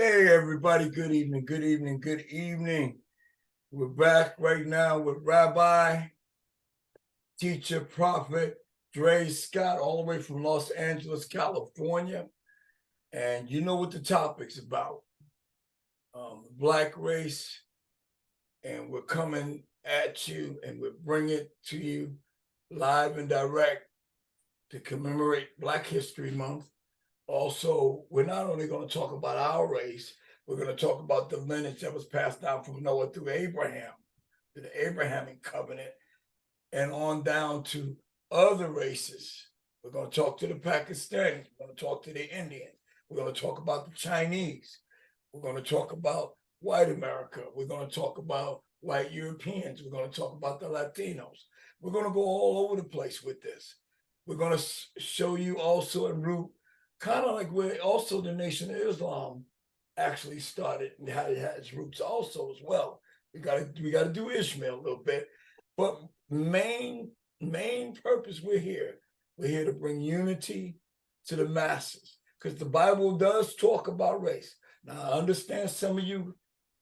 Hey, everybody. Good evening. Good evening. Good evening. We're back right now with Rabbi, teacher, prophet, Dray Scott, all the way from Los Angeles, California. And you know what the topic's about. Black race. And we're coming at you and we're bringing it to you live and direct to commemorate Black History Month. Also, we're not only going to talk about our race, we're going to talk about the lineage that was passed down from Noah through Abraham, to the Abrahamic covenant, and on down to other races. We're going to talk to the Pakistanis. We're going to talk to the Indians. We're going to talk about the Chinese. We're going to talk about white America. We're going to talk about white Europeans. We're going to talk about the Latinos. We're going to go all over the place with this. We're going to show you also a root, kind of like where also the Nation of Islam actually started and how it had its roots also as well. We got to do Ishmael a little bit, but main purpose we're here to bring unity to the masses, because the Bible does talk about race. Now I understand some of you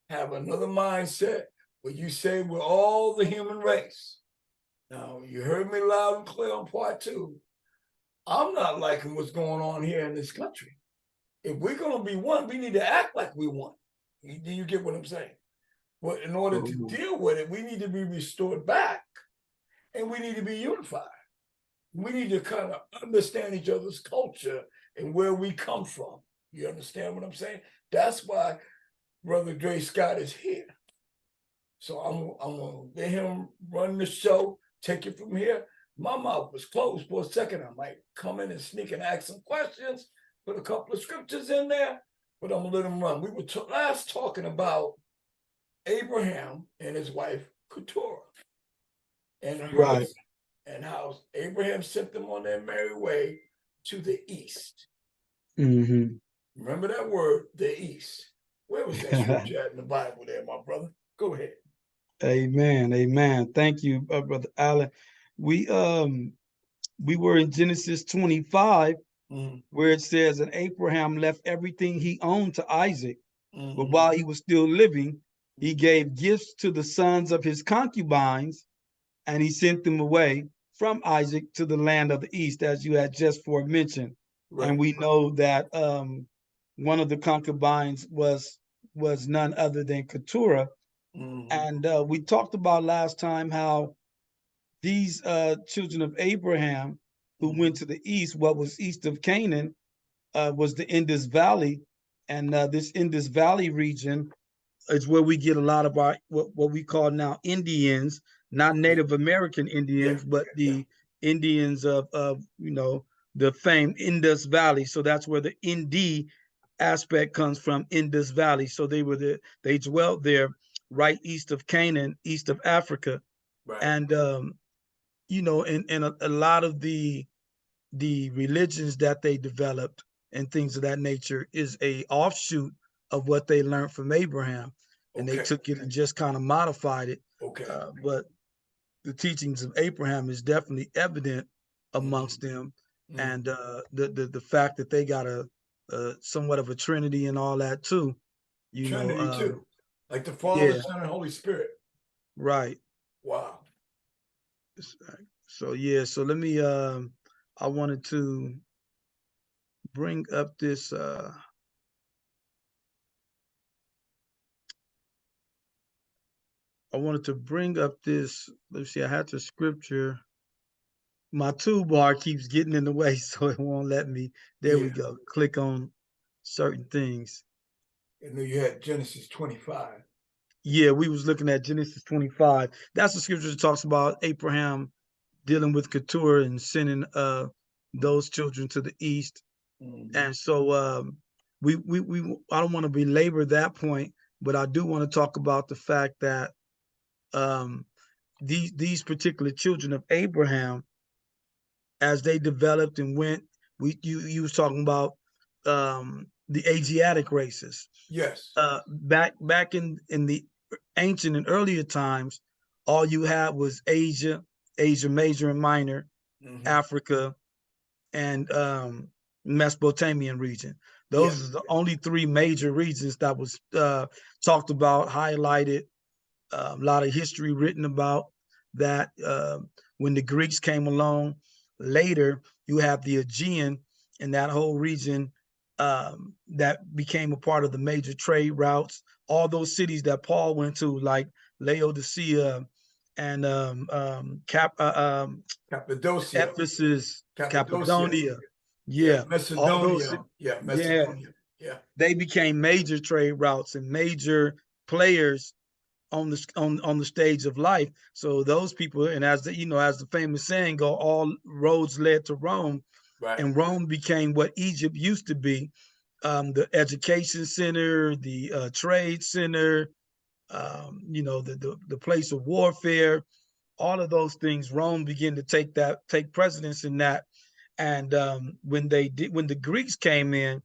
have another mindset where you say we're all the human race. Now you heard me loud and clear on part 2. I'm not liking what's going on here in this country. If we're going to be one, we need to act like we one. Do you get what I'm saying? Well, in order to deal with it, we need to be restored back, and we need to be unified. We need to kind of understand each other's culture and where we come from. You understand what I'm saying? That's why Brother Dray Scott is here. So I'm going to let him run the show, take it from here. My mouth was closed for a second. I might come in and sneak and ask some questions, put a couple of scriptures in there, but I'm going to let him run. We were last talking about Abraham and his wife, Keturah, and her, and how Abraham sent them on their merry way to the east. Remember that word, the east. Where was that scripture at in the Bible there, my brother? Go ahead. Amen. Amen. Thank you, Brother Allen. We were in Genesis 25, where it says, and Abraham left everything he owned to Isaac. But while he was still living, he gave gifts to the sons of his concubines, and he sent them away from Isaac to the land of the east, as you had just mentioned. And we know that one of the concubines was none other than Keturah. And we talked about last time how these children of Abraham who went to the east, what was east of Canaan, was the Indus Valley. And this Indus Valley region is where we get a lot of our what we call now Indians, not Native American Indians, but the Indians of the famed Indus Valley. So that's where the Indi aspect comes from, Indus Valley. So they dwelt there right east of Canaan, east of Africa. And in a lot of the religions that they developed and things of that nature is a offshoot of what they learned from Abraham, and they took it and just kind of modified it. But the teachings of Abraham is definitely evident amongst them, and the fact that they got a somewhat of a Trinity and all that too. Trinity too, like the Father, Son, and Holy Spirit. Right. Wow. So yeah. So let me. I wanted to bring up this. Let's see, I had the scripture. My toolbar keeps getting in the way, so it won't let me. There we go. Click on certain things. I knew you had Genesis 25. Yeah, we was looking at Genesis 25. That's the scripture that talks about Abraham dealing with Keturah and sending those children to the east. And so we I don't want to belabor that point, but I do want to talk about the fact that these particular children of Abraham, as they developed and went, you was talking about the Asiatic races. Yes. Back in the ancient and earlier times, all you had was Asia Major and Minor, Africa, and Mesopotamian region. Those are the only three major regions that was talked about, highlighted, a lot of history written about that. When the Greeks came along later, you have the Aegean and that whole region that became a part of the major trade routes. All those cities that Paul went to, like Laodicea and Cappadocia, Ephesus, Cappadocia. yeah, Yeah, all those, Macedonia, yeah, yeah, Macedonia, yeah. they became major trade routes and major players on the stage of life. So those people, and as the, as the famous saying go, all roads led to Rome, Right. And Rome became what Egypt used to be, the education center, the trade center, the place of warfare. All of those things, Rome began to take precedence in that. And when the Greeks came in,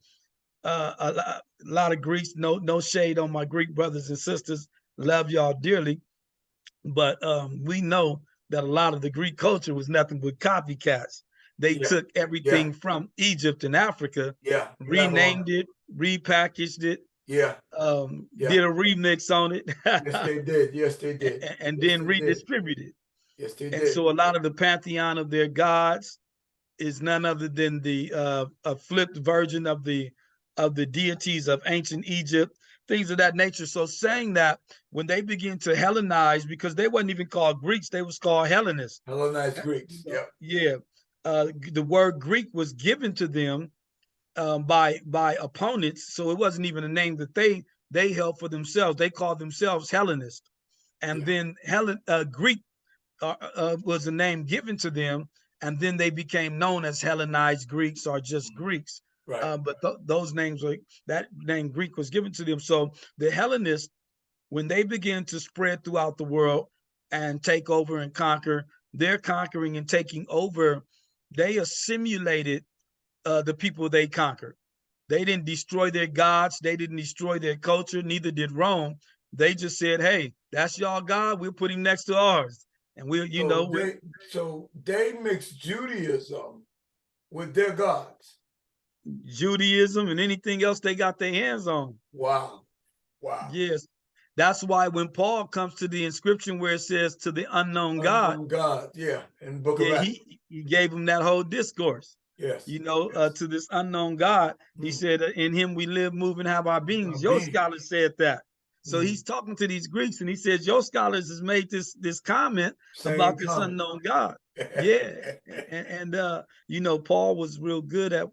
a lot of Greeks, no shade on my Greek brothers and sisters, love y'all dearly, but we know that a lot of the Greek culture was nothing but copycats. They took everything from Egypt and Africa, renamed it, repackaged it, did a remix on it. Yes, they did. Yes, they did. And then redistributed. Yes, they did. And so a lot of the pantheon of their gods is none other than the a flipped version of the deities of ancient Egypt, things of that nature. So saying that when they begin to Hellenize, because they wasn't even called Greeks, they was called Hellenists. Hellenized Greeks. Yeah. Yeah. The word Greek was given to them by opponents, so it wasn't even a name that they held for themselves. They called themselves Hellenists, and then Greek was a name given to them, and then they became known as Hellenized Greeks or just Greeks. Right. But those names, that name Greek was given to them. So the Hellenists, when they begin to spread throughout the world and take over and conquer, they're conquering and taking over. They assimilated the people they conquered. They didn't destroy their gods. They didn't destroy their culture. Neither did Rome. They just said, "Hey, that's y'all God. We'll put him next to ours." And so they mixed Judaism with their gods. Judaism and anything else they got their hands on. Wow. Wow. Yes. That's why when Paul comes to the inscription where it says to the unknown God, yeah, in Book of Acts. He gave him that whole discourse. Yes. To this unknown God, he said, "In him we live, move, and have our beings." Your scholars said that. So he's talking to these Greeks, and he says, "Your scholars has made this comment about this unknown God." Yeah, and Paul was real good at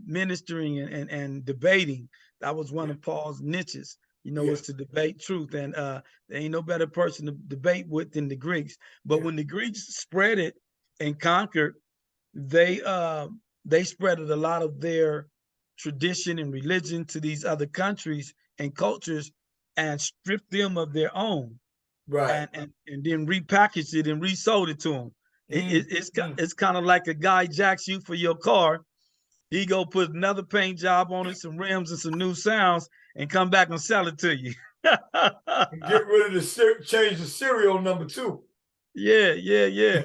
ministering and debating. That was one of Paul's niches. Was to debate truth, and there ain't no better person to debate with than the Greeks. But when the Greeks spread it and conquered, they spreaded a lot of their tradition and religion to these other countries and cultures and stripped them of their own, right? And then repackaged it and resold it to them. It's kind of like a guy jacks you for your car. He go put another paint job on it, some rims and some new sounds, and come back and sell it to you. And get rid of change the serial number too. Yeah.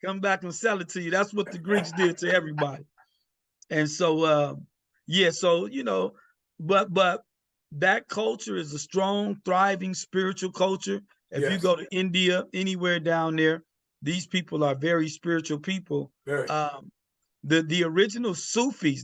Come back and sell it to you. That's what the Greeks did to everybody. And so, but that culture is a strong, thriving spiritual culture. If you go to India, anywhere down there, these people are very spiritual people. Very. The original Sufis,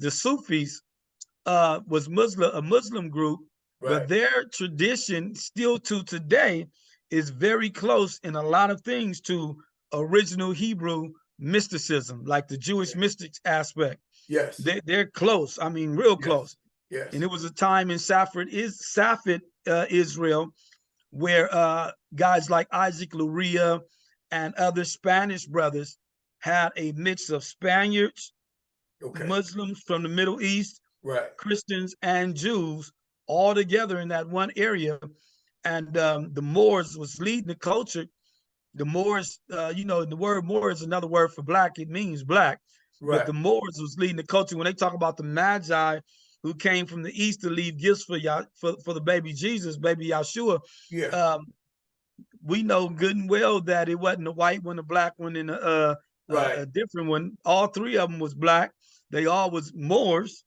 was a Muslim group, but their tradition still to today is very close in a lot of things to original Hebrew mysticism, like the Jewish mystics aspect. Yes. They're close. I mean, real close. Yes. And it was a time in Safed, Israel, where guys like Isaac Luria and other Spanish brothers had a mix of Spaniards, Muslims from the Middle East, Christians and Jews all together in that one area. And the Moors was leading the culture. The Moors, the word Moor is another word for black. It means black. But the Moors was leading the culture. When they talk about the Magi who came from the east to leave gifts for the baby Jesus, baby Yahshua, we know good and well that it wasn't a white one, a black one, and a Right. a different one. All three of them was black. They all was Moors.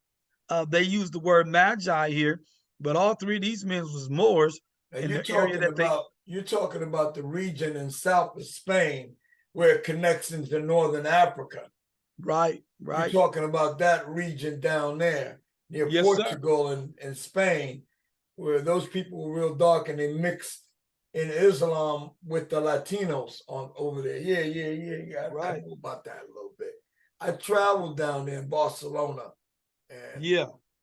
They used the word magi here, but all three of these men was Moors And in the area that they. you're talking about the region in south of Spain where it connects into northern Africa. Right. You're talking about that region down there near Yes, Portugal and Spain, where those people were real dark and they mixed in Islam with the Latinos on over there. Yeah. I know about that a little bit. I traveled down there in Barcelona and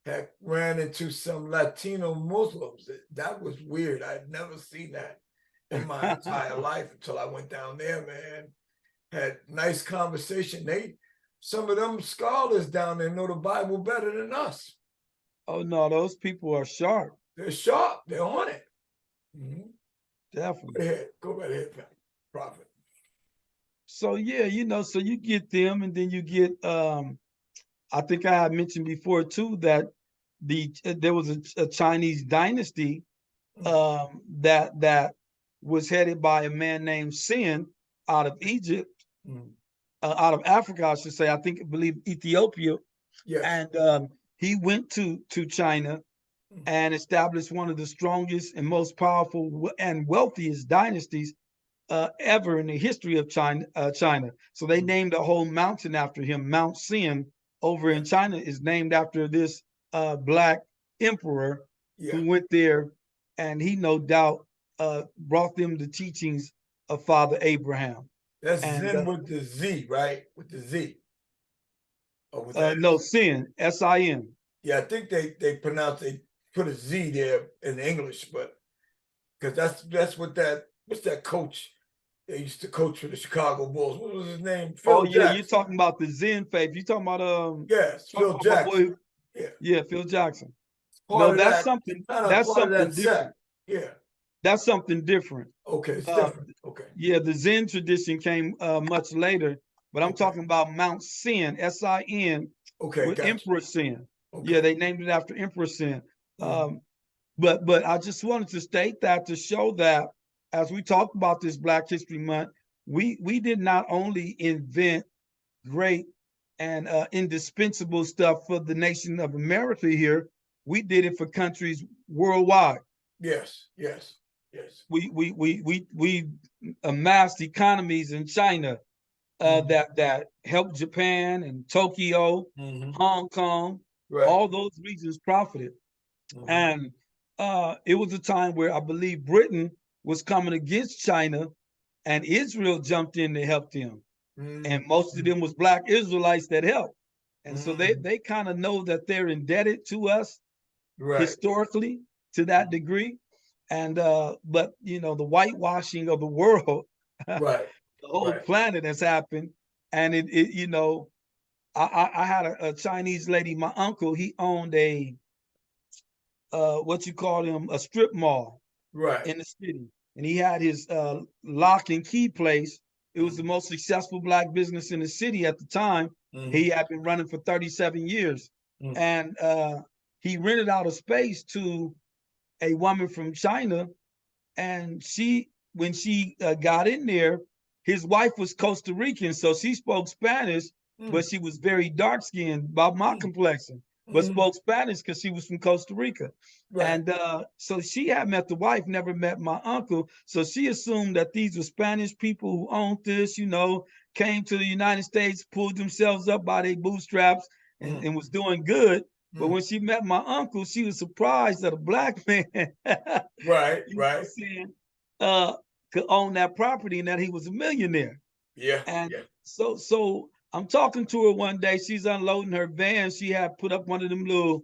had ran into some Latino Muslims. That was weird. I'd never seen that in my entire life until I went down there, man. Had nice conversation. Some of them scholars down there know the Bible better than us. Oh no, those people are sharp. They're sharp. They're on it. Mm-hmm. Definitely. Go right ahead, Prophet. So yeah, so you get them, and then you get. I think I had mentioned before too that there was a Chinese dynasty that was headed by a man named Sin out of Egypt, out of Africa, I should say. I believe Ethiopia. Yes. And he went to China and established one of the strongest and most powerful and wealthiest dynasties ever in the history of China. So they named a whole mountain after him. Mount Sin over in China is named after this black emperor who went there, and he no doubt brought them the teachings of Father Abraham. That's Zen with the Z, right? With the Z. No, Sin, S-I-N. Yeah, I think they put a Z there in English, but because that's what's that coach they used to coach for the Chicago Bulls. What was his name? Phil Jackson. You're talking about the Zen faith. You're talking about yes, Phil Jackson. Yeah, Phil Jackson. No, that's something different. Yeah. That's something different. Okay, it's different. Okay. Yeah, the Zen tradition came much later, but I'm talking about Mount Sin, S-I-N, with Emperor Sin. Okay. Yeah, they named it after Emperor Sin. But I just wanted to state that to show that as we talk about this Black History Month, we did not only invent great and indispensable stuff for the nation of America here, we did it for countries worldwide. Yes. We amassed economies in China that helped Japan and Tokyo, Hong Kong, all those regions profited. And it was a time where I believe Britain was coming against China, and Israel jumped in to help them. And most of them was Black Israelites that helped. And so they kind of know that they're indebted to us historically to that degree. And but the whitewashing of the world, the whole planet has happened. And I had a Chinese lady, my uncle, he owned a a strip mall in the city. And he had his lock and key place. It was the most successful Black business in the city at the time. He had been running for 37 years. And he rented out a space to a woman from China. And when she got in there, his wife was Costa Rican. So she spoke Spanish, but she was very dark skinned, about my complexion, but spoke Spanish because she was from Costa Rica. And so she had met the wife, never met my uncle. So she assumed that these were Spanish people who owned this, came to the United States, pulled themselves up by their bootstraps and was doing good. But when she met my uncle, she was surprised that a Black man could own that property and that he was a millionaire. So I'm talking to her one day. She's unloading her van. She had put up one of them little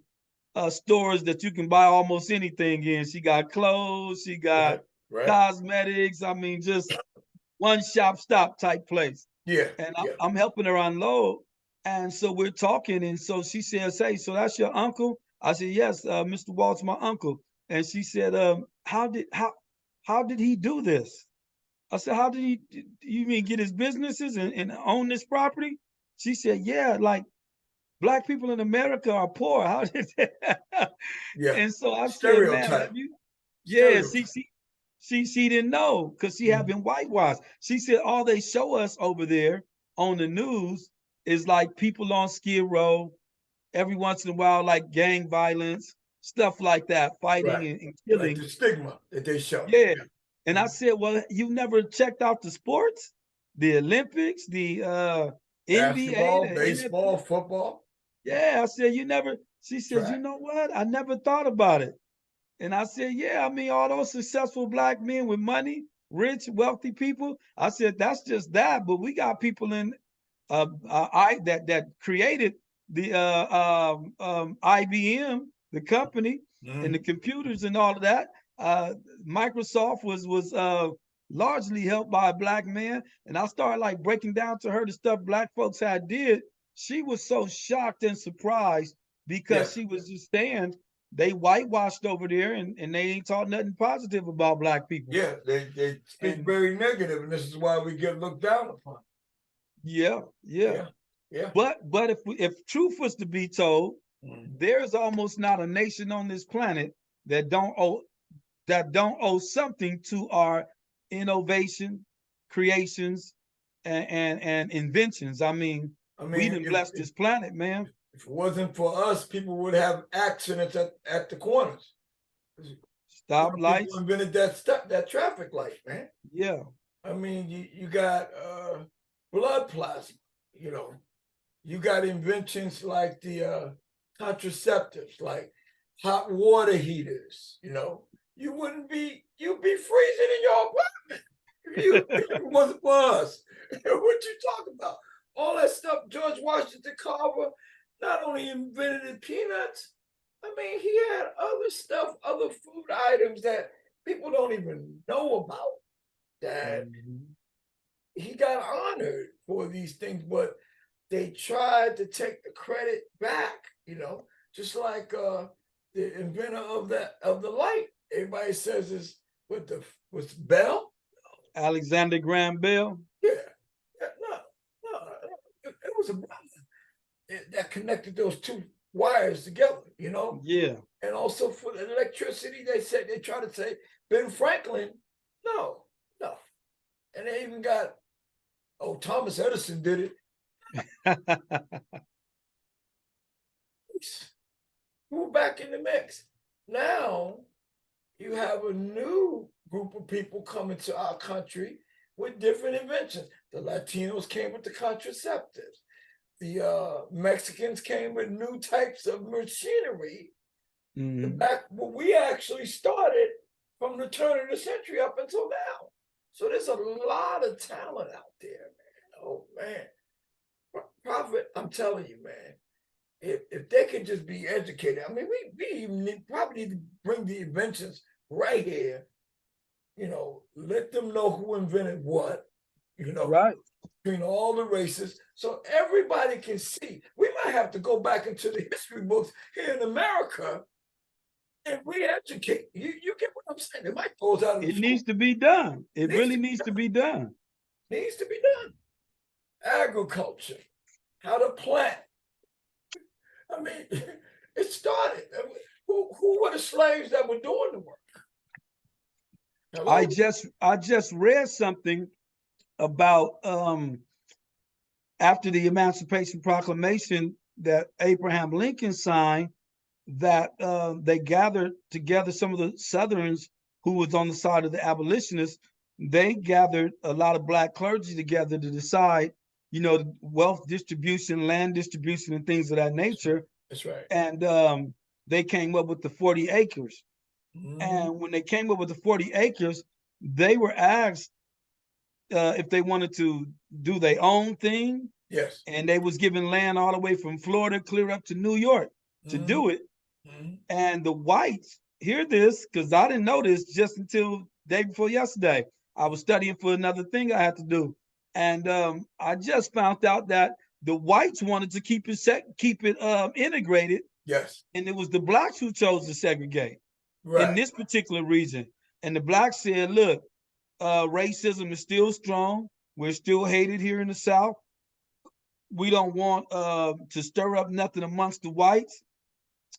stores that you can buy almost anything in. She got clothes, she got cosmetics. I mean, just one shop stop type place. And I'm helping her unload. And so we're talking. And so she says, "Hey, so that's your uncle?" I said, "Yes, Mr. Walt's my uncle." And she said, how did he do this? I said, "How did you mean get his businesses and own this property?" She said, "Yeah, like Black people in America are poor. How did that?" And so I said, "Man, she didn't know because she had been whitewashed." She said, "All they show us over there on the news is like people on Skid Row, every once in a while, like gang violence, stuff like that, fighting Right. and Like killing. the stigma that they show. Yeah. And I said, well, you never checked out the sports, the Olympics, the NBA, Basketball, the baseball, NFL. football, Yeah, I said, you never. She says, you track. know what? I never thought about it. And I said, yeah, I mean, all those successful black men with money, rich, wealthy people. I said, that's just that. But we got people in that created the IBM, the company, and the computers and all of that. Microsoft was largely helped by a black man. And I started like breaking down to her the stuff black folks had did. She was so shocked and surprised because Yes. she was just saying they whitewashed over there and they ain't taught nothing positive about black people. Yeah, they speak And very negative, and this is why we get looked down upon. yeah. Yeah. Yeah. But if truth was to be told, there's almost not a nation on this planet that don't owe something to our innovation, creations, and inventions. I mean, we didn't bless this planet, man. If it wasn't for us, people would have accidents at the corners. Stop lights. People invented that traffic light, man. Yeah. I mean, you got blood plasma, you know. You got inventions like the contraceptives, like hot water heaters, you know. You'd be freezing in your apartment if it wasn't for us. What you talking about? All that stuff George Washington Carver not only invented the peanuts, I mean, he had other stuff, other food items that people don't even know about, that he got honored for these things, but they tried to take the credit back, you know, just like the inventor of the light. Everybody says is was Bell? Alexander Graham Bell? Yeah. No. It was a brother that connected those two wires together, you know? Yeah. And also for the electricity, they try to say Ben Franklin. No. And they even got Thomas Edison did it. We're back in the mix. Now you have a new group of people coming to our country with different inventions. The Latinos came with the contraceptives. The Mexicans came with new types of machinery. Back when we actually started from the turn of the century up until now. So there's a lot of talent out there, man. Oh, man. Prophet, I'm telling you, man, if they could just be educated, I mean, we probably need to bring the inventions right here, you know, let them know who invented what, you know, right, between all the races, so everybody can see. We might have to go back into the history books here in America and re-educate. You get what I'm saying? It might goes out. It needs to be done. It really needs to be done. Needs to be done. Agriculture, how to plant. I mean, it started. Who were the slaves that were doing the work? Hello? I just read something about after the Emancipation Proclamation that Abraham Lincoln signed, that they gathered together some of the Southerns who was on the side of the abolitionists. They gathered a lot of black clergy together to decide, you know, wealth distribution, land distribution, and things of that nature. That's right. And they came up with the 40 acres. And when they came up with the 40 acres, they were asked if they wanted to do their own thing. Yes. And they was given land all the way from Florida clear up to New York to do it. And the whites, hear this, because I didn't know this just until day before yesterday. I was studying for another thing I had to do. And I just found out that the whites wanted to keep it integrated. Yes. And it was the blacks who chose to segregate in this particular region. And the blacks said, look, racism is still strong. We're still hated here in the South. We don't want to stir up nothing amongst the whites.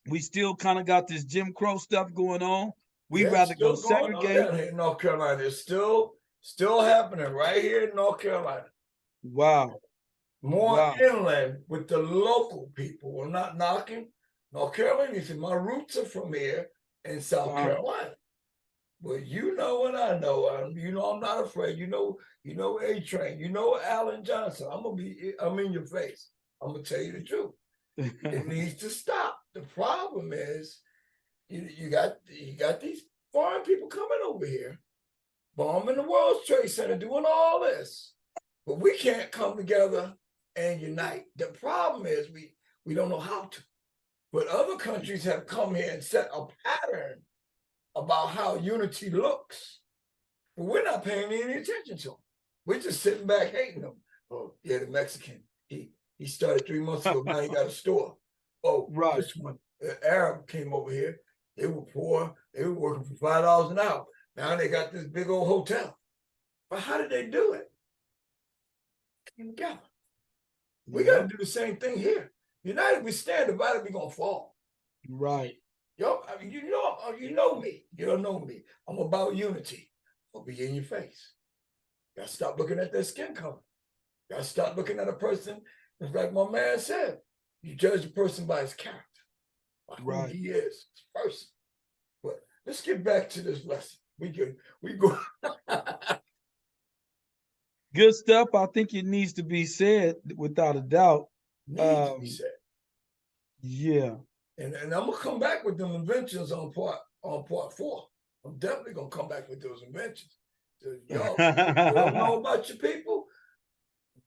We still kind of got this Jim Crow stuff going on. We'd rather go segregate. Down here in North Carolina. It's still happening right here in North Carolina. Wow. more inland with the local people. We're not knocking North Carolina. He said, my roots are from here in South Carolina. Well, you know, and I know, you know, I'm not afraid. You know, A-Train, you know, Alan Johnson. I'm in your face. I'm gonna tell you the truth. It needs to stop. The problem is, you got these foreign people coming over here, bombing the World Trade Center, doing all this, but we can't come together and unite. The problem is we don't know how to. But other countries have come here and set a pattern about how unity looks, but we're not paying any attention to them. We're just sitting back hating them. Oh, yeah, the Mexican. He started 3 months ago. Now he got a store. Oh, right. This one, the Arab came over here. They were poor. They were working for $5 an hour. Now they got this big old hotel. But how did they do it? Came together. We got to do the same thing here. United we stand, divided we gonna fall. Right. Yo, I mean, you know me. You don't know me. I'm about unity. I'll be in your face. You gotta stop looking at their skin color. You gotta stop looking at a person. It's like my man said. You judge a person by his character, by who he is, his person. But let's get back to this lesson. We go. Good stuff. I think it needs to be said without a doubt. Needs to be said. Yeah. And I'm gonna come back with them inventions on part 4. I'm definitely gonna come back with those inventions. Y'all, you don't know about your people.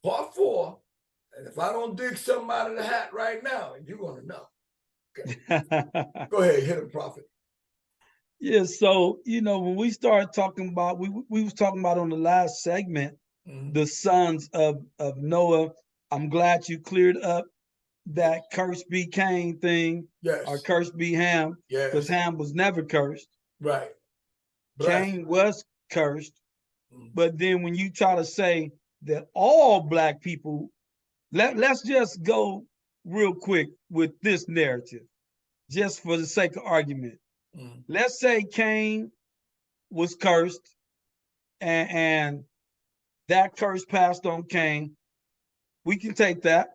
Part 4, and if I don't dig something out of the hat right now, you're gonna know. Okay. Go ahead, hit him, prophet. Yeah, so when we started talking about, we was talking about on the last segment, the sons of Noah. I'm glad you cleared up that cursed be Cain thing, or cursed be Ham, because Ham was never cursed. Right. Cain was cursed, but then when you try to say that all black people, let's just go real quick with this narrative, just for the sake of argument. Let's say Cain was cursed, and that curse passed on Cain. We can take that.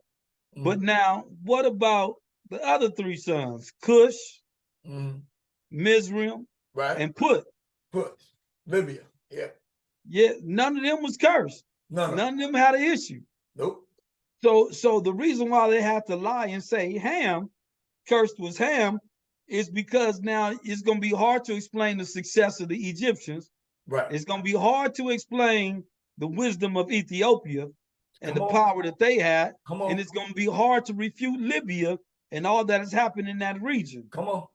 But now, what about the other 3 sons? Cush, Mizraim, and Put. Libya. Yeah. Yeah, none of them was cursed. None of them had an issue. Nope. So the reason why they had to lie and say Ham, cursed was Ham, is because now it's going to be hard to explain the success of the Egyptians. Right. It's going to be hard to explain the wisdom of Ethiopia and the power that they had. And it's going to be hard to refute Libya and all that has happened in that region. Come on.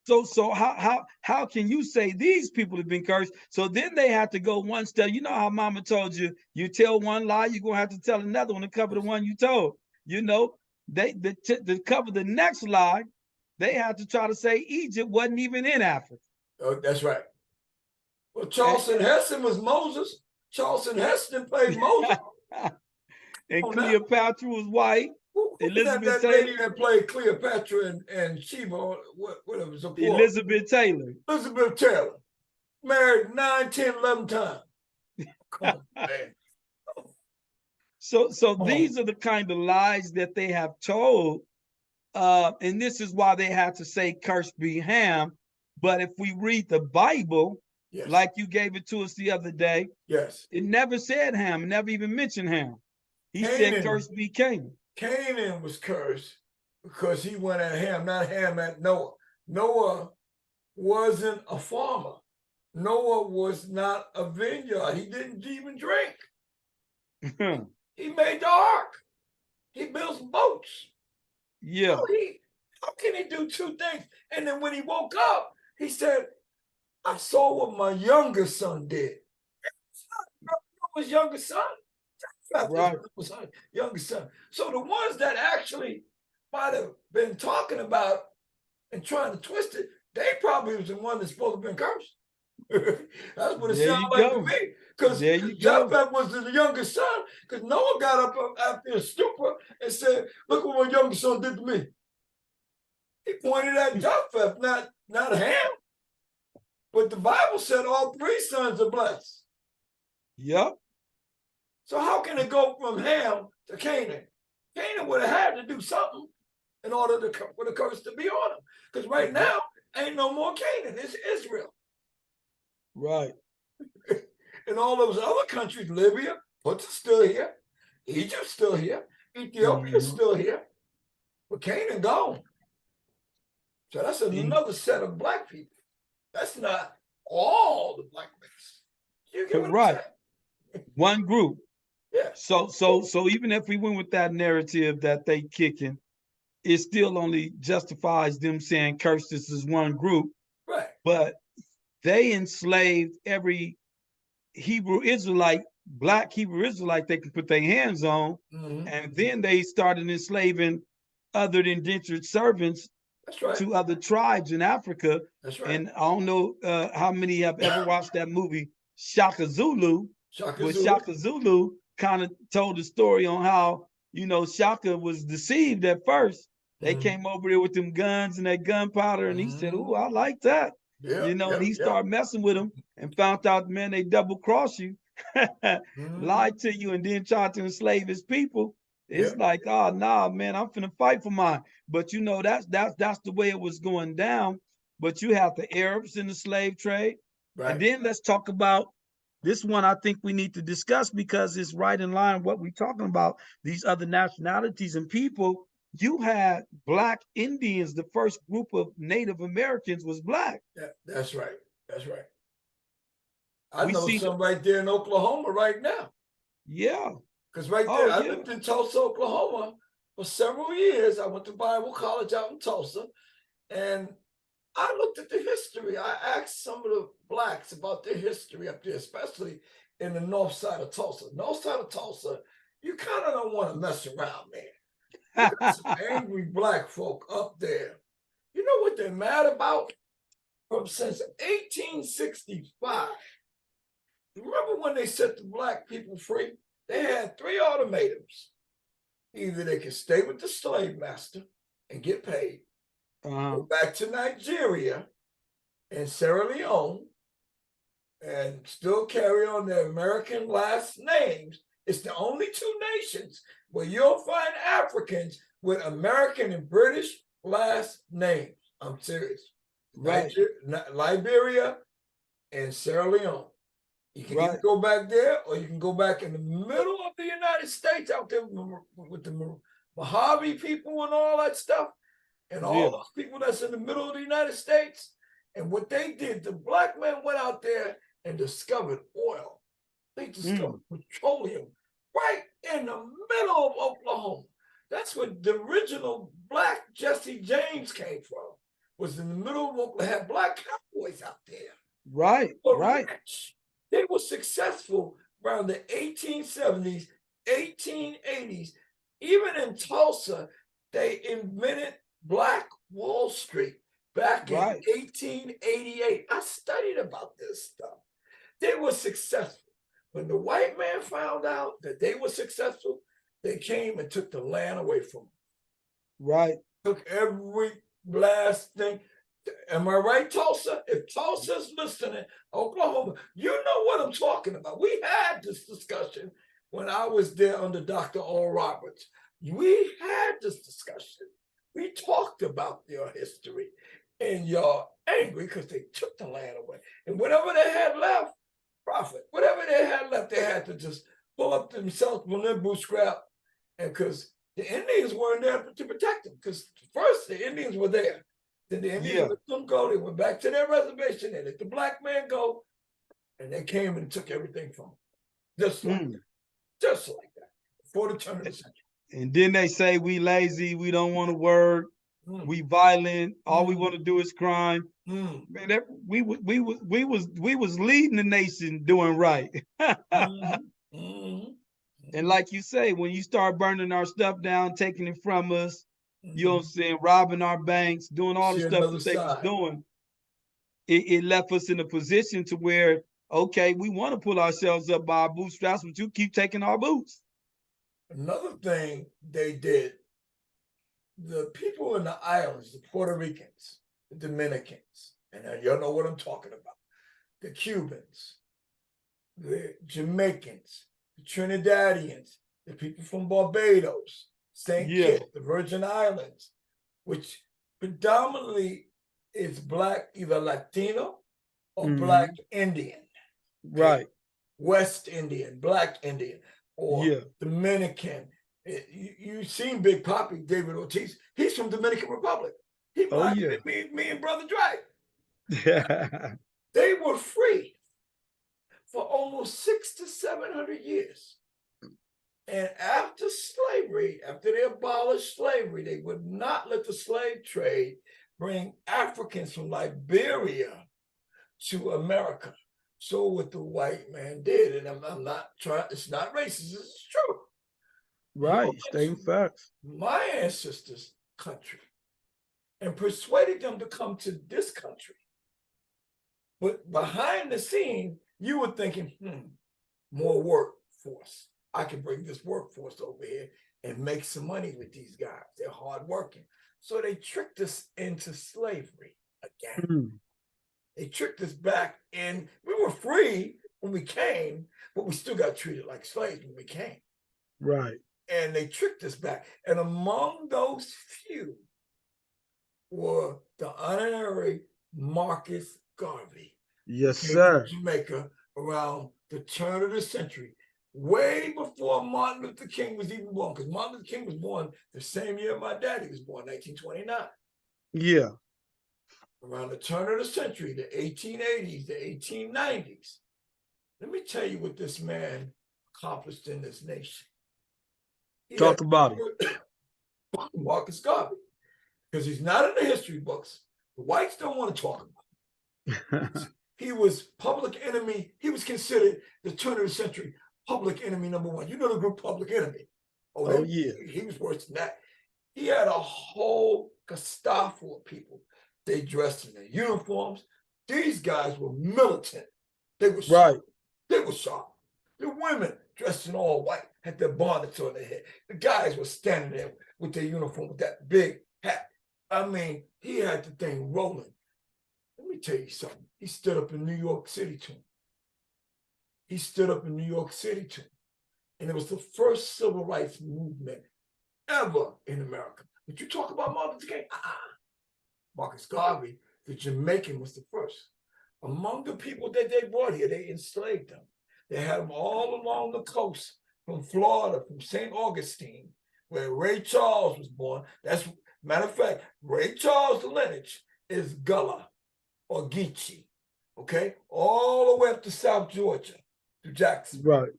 So how can you say these people have been cursed? So then they have to go one step. You know how Mama told you, you tell one lie, you're going to have to tell another one to cover the one you told. To cover the next lie, they had to try to say Egypt wasn't even in Africa. Oh, that's right. Well, Charleston Heston was Moses. Charleston Heston played Moses. And Cleopatra was white. Elizabeth Taylor. Lady that played Cleopatra and Sheba, whatever. Elizabeth Taylor. Elizabeth Taylor. Married 9, 10, 11 times. Come on, man. So these are the kind of lies that they have told. And this is why they had to say cursed be Ham. But if we read the Bible, like you gave it to us the other day, it never said Ham, never even mentioned Ham. He said cursed be Canaan. Canaan was cursed because he went at Ham, not Ham at Noah. Noah wasn't a farmer. Noah was not a vineyard. He didn't even drink. He made the ark. He built boats. Yeah. How can he do 2 things? And then when he woke up, he said, I saw what my younger son did. His younger son. Right. Was her younger son. So the ones that actually might have been talking about and trying to twist it, they probably was the one that's supposed to have been cursed. That's what it sounds like to me. Because Japheth was the younger son, because Noah got up after a stupor and said, look what my younger son did to me. He pointed at Japheth, not Ham. But the Bible said all 3 sons are blessed. Yep. So how can it go from Ham to Canaan? Canaan would have had to do something in order for the curse to be on them. Because right now, ain't no more Canaan. It's Israel. Right. And all those other countries, Libya, Put's still here. Egypt's still here. Ethiopia's still here. But Canaan gone. So that's another set of black people. That's not all the black race. You get what I'm saying? One group. Yeah. So even if we went with that narrative that they kicking, it still only justifies them saying curse this is one group. Right. But they enslaved every Hebrew Israelite, black Hebrew Israelite they can put their hands on. And then they started enslaving other indentured servants to other tribes in Africa. That's right. And I don't know how many have ever watched that movie Shaka Zulu. But Shaka Zulu kind of told the story on how, you know, Shaka was deceived at first. They came over there with them guns and that gunpowder, and he said, "Oh, I like that." Yeah, you know, and he started messing with them and found out, man, they double cross you, lied to you, and then tried to enslave his people. It's like, oh, nah, man, I'm finna fight for mine. But you know, that's the way it was going down. But you have the Arabs in the slave trade. Right. And then let's talk about this one. I think we need to discuss because it's right in line with what we're talking about, these other nationalities and people. You had black Indians. The first group of Native Americans was black. That's right. That's right. I know some right there in Oklahoma right now. Yeah. Because right there, I lived in Tulsa, Oklahoma for several years. I went to Bible college out in Tulsa. And I looked at the history. I asked some of the blacks about their history up there, especially in the north side of Tulsa. North side of Tulsa, you kind of don't want to mess around, man. You got some angry black folk up there. You know what they're mad about? Since 1865. Remember when they set the black people free? They had three ultimatums. Either they could stay with the slave master and get paid, go back to Nigeria and Sierra Leone and still carry on their American last names. It's the only two nations where you'll find Africans with American and British last names. I'm serious. Right. Liberia and Sierra Leone. You can either go back there or you can go back in the middle of the United States out there with the Mojave people and all that stuff and all those people that's in the middle of the United States. And what they did, the black men went out there and discovered oil. They discovered petroleum right in the middle of Oklahoma. That's where the original black Jesse James came from, was in the middle of Oklahoma. Had black cowboys out there. Right, right. Rich. They were successful around the 1870s, 1880s. Even in Tulsa, they invented Black Wall Street back in 1888. I studied about this stuff. They were successful. When the white man found out that they were successful, they came and took the land away from them. Right. Took every last thing. Am I right, Tulsa? If Tulsa's listening, Oklahoma, you know what I'm talking about. We had this discussion when I was there under Dr. Oral Roberts. We had this discussion. We talked about your history, and you're angry because they took the land away. And whatever they had left, profit, whatever they had left, they had to just pull up themselves from their bootstrap. And because the Indians weren't there to protect them, because first the Indians were there. Then the Indians let them go. They went back to their reservation. They let the black man go. And they came and took everything from them. Just like that. Just like that. Before the turn of the century. And then they say we lazy, we don't want to work, we violent, all we want to do is crime. Man, that, we was leading the nation doing right. And like you say, when you start burning our stuff down, taking it from us, you know what I'm saying, robbing our banks, doing all the stuff that they was doing, it left us in a position to where, okay, we want to pull ourselves up by our bootstraps, but you keep taking our boots. Another thing they did, the people in the islands, the Puerto Ricans, the Dominicans, and y'all know what I'm talking about, the Cubans, the Jamaicans, the Trinidadians, the people from Barbados, St. Kitts, the Virgin Islands, which predominantly is Black, either Latino or Black Indian. Right. West Indian, Black Indian, or Dominican. You've seen Big Papi, David Ortiz. He's from Dominican Republic. He blasted me and Brother Dray. They were free for almost 600 to 700 years. And after slavery, after they abolished slavery, they would not let the slave trade bring Africans from Liberia to America. So what the white man did, and I'm not trying, it's not racist, it's true. Right, stating facts. My ancestors' country and persuaded them to come to this country. But behind the scene, you were thinking, more workforce. I can bring this workforce over here and make some money with these guys. They're hardworking. So they tricked us into slavery again. They tricked us back in. We were free when we came, but we still got treated like slaves when we came. Right. And they tricked us back. And among those few were the honorary Marcus Garvey. Yes, sir. Jamaica around the turn of the century, way before Martin Luther King was even born, because Martin Luther King was born the same year my daddy was born, 1929. Yeah. Around the turn of the century, the 1880s, the 1890s. Let me tell you what this man accomplished in this nation. Talk about it. Marcus Garvey, because he's not in the history books. The whites don't want to talk about him. He was public enemy. He was considered the turn of the century public enemy #1. You know the group Public Enemy. Oh yeah. He was worse than that. He had a whole Gestapo of people. They dressed in their uniforms. These guys were militant. They were sharp. Right. They were sharp. The women dressed in all white, had their bonnets on their head. The guys were standing there with their uniform, with that big hat. I mean, he had the thing rolling. Let me tell you something. He stood up in New York City to him. He stood up in New York City to him. And it was the first civil rights movement ever in America. But you talk about Martin Luther King, Marcus Garvey, the Jamaican, was the first. Among the people that they brought here, they enslaved them. They had them all along the coast, from Florida, from St. Augustine, where Ray Charles was born. That's, matter of fact, Ray Charles' lineage is Gullah or Geechee, okay? All the way up to South Georgia, to Jackson. Right.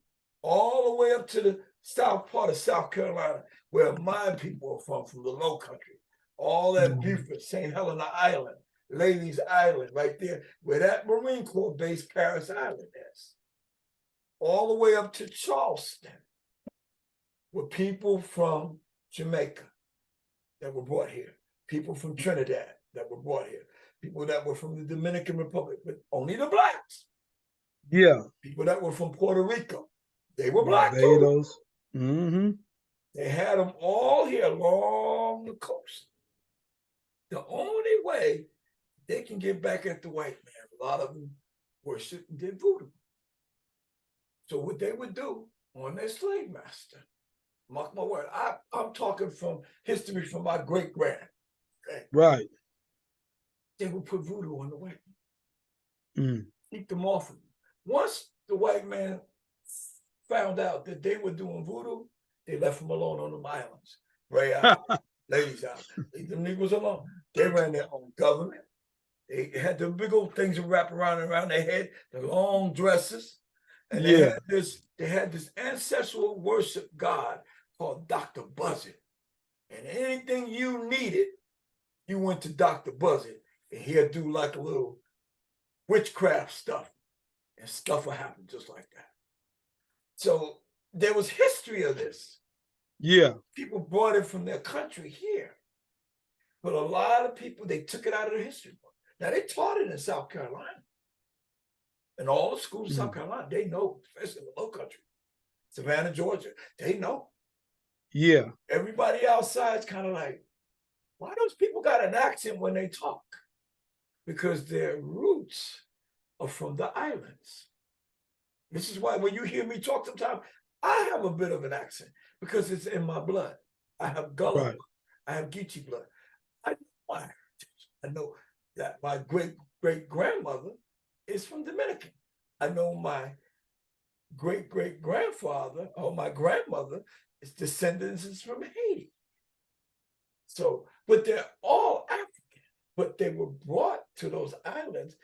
All the way up to the south part of South Carolina, where my people are from the Low Country. All that Beaufort, St. Helena Island, Ladies Island, right there, where that Marine Corps base Paris Island is. All the way up to Charleston, were people from Jamaica that were brought here, people from Trinidad that were brought here, people that were from the Dominican Republic, but only the blacks. Yeah. People that were from Puerto Rico, they were black Barbados. too. They had them all here along the coast. The only way they can get back at the white man, a lot of them worshiped and did voodoo. So what they would do on their slave master, mark my word, I'm talking from history from my great-grand. Okay? Right. They would put voodoo on the white man. Keep them off of them. Once the white man found out that they were doing voodoo, they left them alone on them islands. Dray Island, Ladies Island. Leave them niggas alone. They ran their own government. They had the big old things that wrap around their head, the long dresses. And they had this ancestral worship god called Dr. Buzzard. And anything you needed, you went to Dr. Buzzard, and he'll do like a little witchcraft stuff, and stuff will happen just like that. So there was history of this. Yeah. People brought it from their country here. But a lot of people, they took it out of the history book. Now, they taught it in South Carolina. And all the schools in South Carolina, they know, especially in the Low Country, Savannah, Georgia, they know. Yeah. Everybody outside's kind of like, why those people got an accent when they talk? Because their roots are from the islands. This is why when you hear me talk sometimes, I have a bit of an accent because it's in my blood. I have Gullah. Right. I have Geechee blood. I know my heritage. I know that my great-great-grandmother is from Dominican. I know my great-great-grandfather or my grandmother is descendants is from Haiti. So, but they're all African, but they were brought to those islands.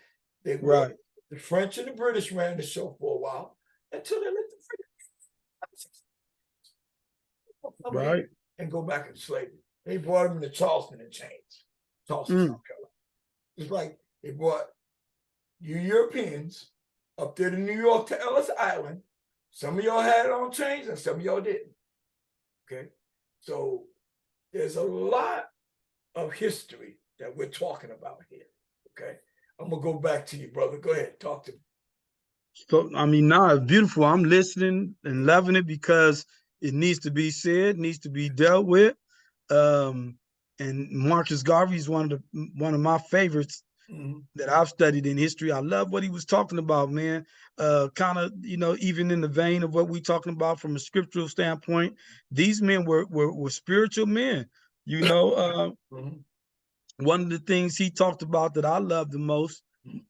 They were Right. the French and the British ran the show for a while until they let the French Right. and go back into slavery. They brought them into Charleston in chains. Charleston, South Carolina. It's like they brought you Europeans up there to New York to Ellis Island. Some of y'all had it on chains and some of y'all didn't. Okay. So there's a lot of history that we're talking about here. Okay. I'm gonna go back to you, brother. Go ahead, talk to me. So I mean, nah, it's beautiful. I'm listening and loving it because it needs to be said, needs to be dealt with. And Marcus Garvey is one of my favorites that I've studied in history. I love what he was talking about, man. Kind of, even in the vein of what we're talking about from a scriptural standpoint, these men were spiritual men. One of the things he talked about that I love the most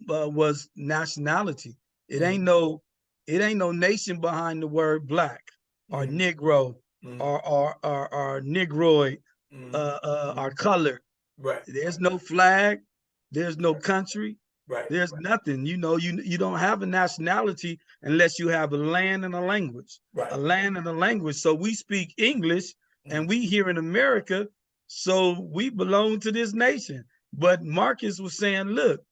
was nationality. It ain't no nation behind the word black or Negro or Negroid or color. Right. There's no flag. There's no country. Right. There's nothing. You don't have a nationality unless you have a land and a language. Right. A land and a language. So we speak English and we here in America, so we belong to this nation. But Marcus was saying, look,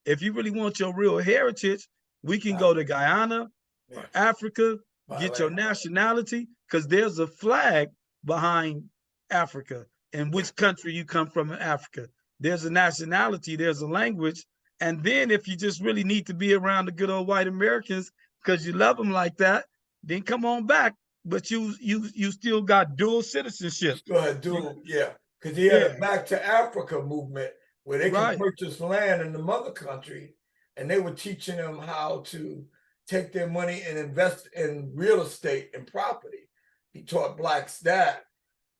if you really want your real heritage, we can go to Guyana or Africa, get your nationality, because there's a flag behind Africa and which country you come from in Africa. There's a nationality, there's a language. And then if you just really need to be around the good old white Americans because you love them like that, then come on back. But you still got dual citizenship. Go ahead, yeah. Because he had a Back to Africa movement where they can purchase land in the mother country, and they were teaching them how to take their money and invest in real estate and property. He taught blacks that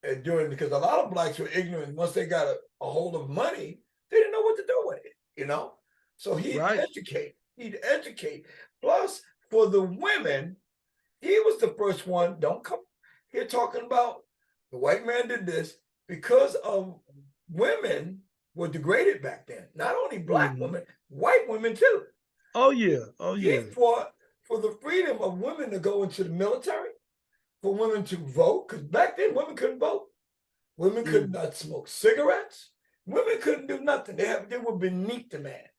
because a lot of blacks were ignorant. Once they got a hold of money, they didn't know what to do with it, So he'd educate. Plus, for the women, he was the first one. Don't come here talking about the white man did this because of women were degraded back then. Not only black women, white women too. Oh yeah. He fought for the freedom of women to go into the military, for women to vote, because back then women couldn't vote. Women could not smoke cigarettes. Women couldn't do nothing. They were beneath the man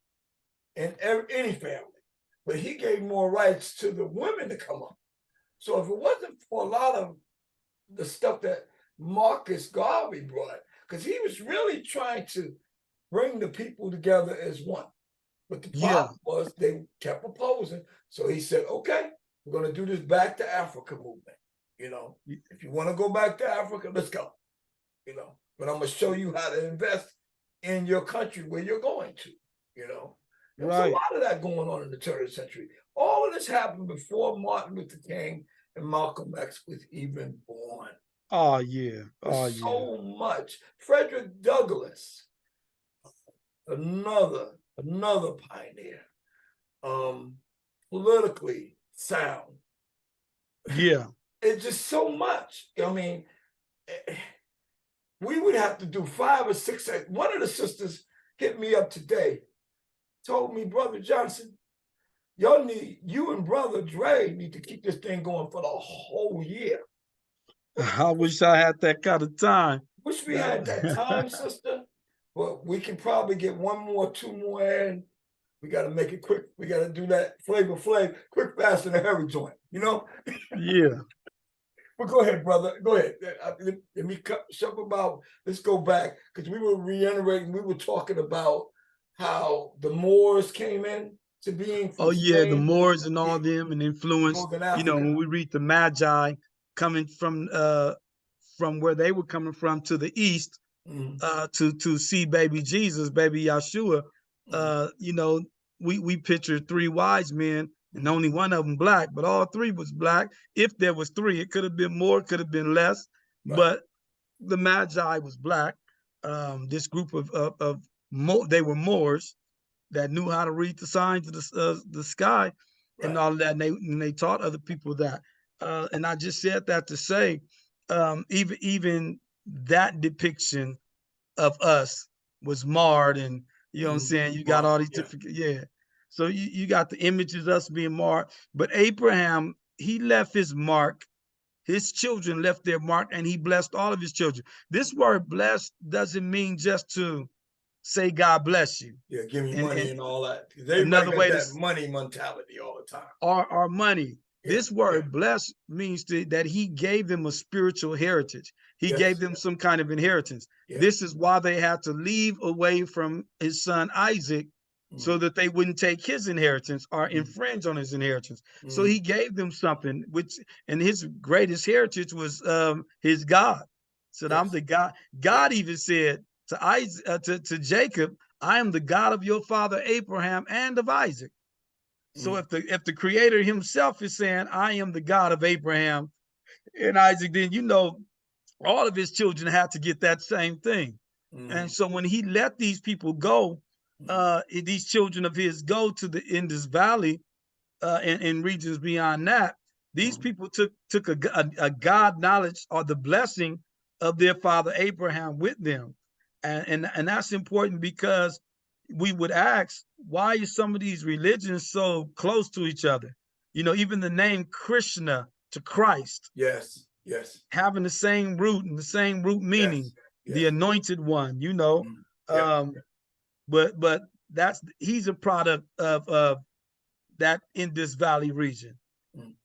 in any family. But he gave more rights to the women to come up. So if it wasn't for a lot of the stuff that Marcus Garvey brought, because he was really trying to bring the people together as one. But the problem was they kept opposing. So he said, okay, we're going to do this Back to Africa movement. If you want to go back to Africa, let's go. But I'm going to show you how to invest in your country where you're going to. There's a lot of that going on in the turn of the century. All of this happened before Martin Luther King and Malcolm X was even born. Oh yeah. So much. Frederick Douglass, another pioneer, politically sound. Yeah. It's just so much. I mean, we would have to do 5 or 6. One of the sisters hit me up today, told me, Brother Johnson, you and Brother Dray need to keep this thing going for the whole year. I wish I had that kind of time. Wish we had that time, sister. But we can probably get 1 more, 2 more in. We got to make it quick. We got to do that Flavor Flav, quick, fast, and a hurry joint. Yeah. But go ahead, brother. Go ahead. Let me shove about. Let's go back because we were reiterating. We were talking about how the Moors came in to being. Oh yeah, the Moors and all them and influence. When we read the Magi coming from where they were coming from to the east to see baby Jesus, baby Yeshua. We pictured 3 wise men and only one of them black, but all 3 was black. If there was 3, it could have been more, could have been less. But the Magi was black. This group of they were Moors that knew how to read the signs of the sky and all of that. And they taught other people that. And I just said that to say, even that depiction of us was marred, and you know what I'm saying. You got all these different, yeah. So you got the images of us being marred, but Abraham, he left his mark. His children left their mark, and he blessed all of his children. This word "blessed" doesn't mean just to say God bless you. Yeah, give me money and all that. Everybody Another got way that to money mentality all the time. our money. Yeah, This word "blessed" means that he gave them a spiritual heritage. He gave them some kind of inheritance. This is why they had to leave away from his son Isaac, so that they wouldn't take his inheritance or infringe on his inheritance. So he gave them something, and his greatest heritage was his God. So I'm the God. God even said to Isaac, to Jacob, "I am the God of your father Abraham and of Isaac." So if the creator himself is saying, "I am the God of Abraham and Isaac," then all of his children had to get that same thing. And so when he let these people go, these children of his go to the Indus Valley and regions beyond that, these people took a God knowledge or the blessing of their father Abraham with them. And that's important, because we would ask, why are some of these religions so close to each other? Even the name Krishna, to Christ, yes, having the same root and the same root meaning, the anointed one, but he's a product of that in this valley region.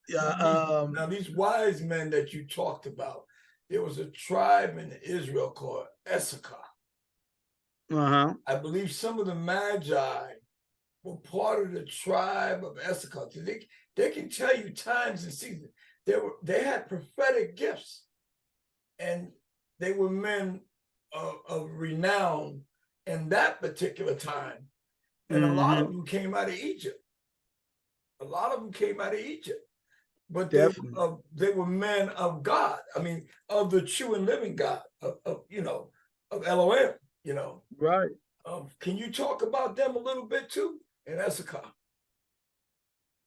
Now these wise men that you talked about, there was a tribe in Israel called Issachar. I believe some of the Magi were part of the tribe of Issachar. They can tell you times and seasons. They had prophetic gifts, and they were men of renown in that particular time. And a lot of them came out of Egypt. But they were men of God. I mean, of the true and living God, of Elohim. Right. Can you talk about them a little bit too in Issachar?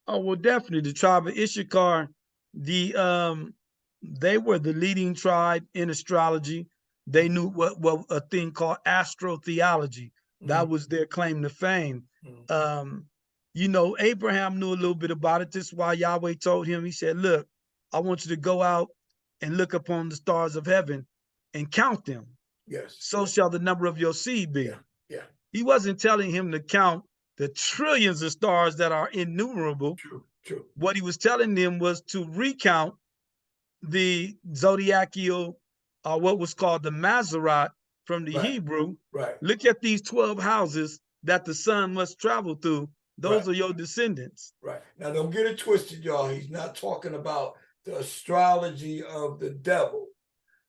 Oh, well, definitely the tribe of Issachar. They were the leading tribe in astrology. They knew what a thing called astrotheology. That was their claim to fame. Abraham knew a little bit about it. This is why Yahweh told him, he said, "Look, I want you to go out and look upon the stars of heaven and count them. Yes. So shall the number of your seed be." Yeah. He wasn't telling him to count the trillions of stars that are innumerable. True. What he was telling them was to recount the zodiacal, or what was called the Maserat from the Hebrew. Right. Look at these 12 houses that the sun must travel through. Those are your descendants. Right. Now, don't get it twisted, y'all. He's not talking about the astrology of the devil.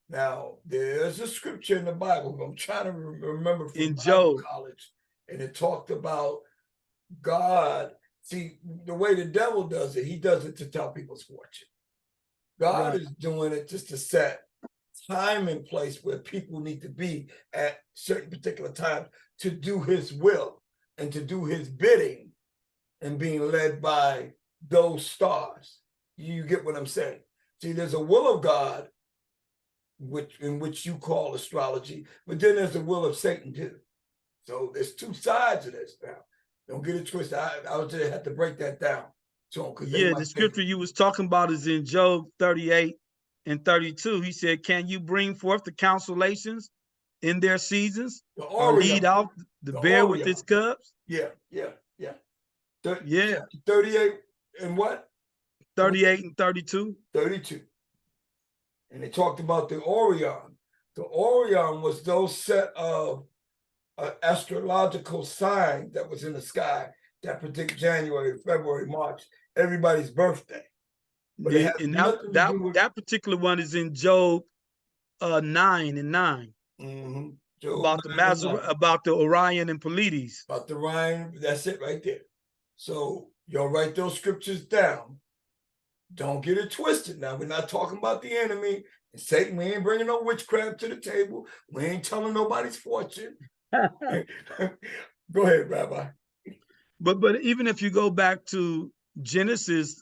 Now, there's a scripture in the Bible, I'm trying to remember from in Bible Job college, and it talked about God. See, the way the devil does it, he does it to tell people's fortune. God is doing it just to set time and place where people need to be at certain particular times to do his will and to do his bidding, and being led by those stars. You get what I'm saying? See, there's a will of God, in which you call astrology, but then there's the will of Satan too. So there's two sides of this now. Don't get it twisted. I was just had to break that down. So, the scripture you was talking about is in Job 38 and 32. He said, "Can you bring forth the consolations in their seasons, or lead out the bear with its cubs?" Yeah. 38 and what? 38 and 32. 32. And they talked about the Orion. The Orion was those set of astrological signs that was in the sky that predict January, February, March, everybody's birthday. But that particular one is in Job 9 and 9. About the Orion and Pleiades. About the Orion, that's it right there. So y'all write those scriptures down. Don't get it twisted. Now, we're not talking about the enemy. And Satan, we ain't bringing no witchcraft to the table. We ain't telling nobody's fortune. Go ahead, Rabbi. But even if you go back to Genesis,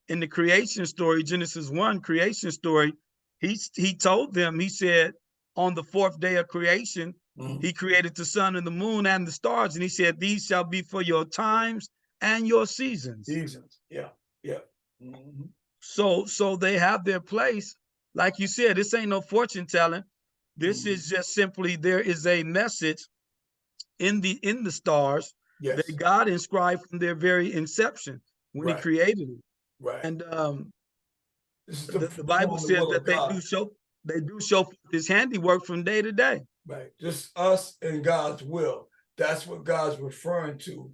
in the creation story, Genesis 1 creation story, he told them, he said, on the fourth day of creation, he created the sun and the moon and the stars, and he said, these shall be for your times and your seasons. Seasons, yeah. So they have their place. Like you said, this ain't no fortune telling. This is just simply, there is a message in the stars that God inscribed from their very inception when he created it. Right. And this is the Bible says that they do show his handiwork from day to day. Right. Just us and God's will. That's what God's referring to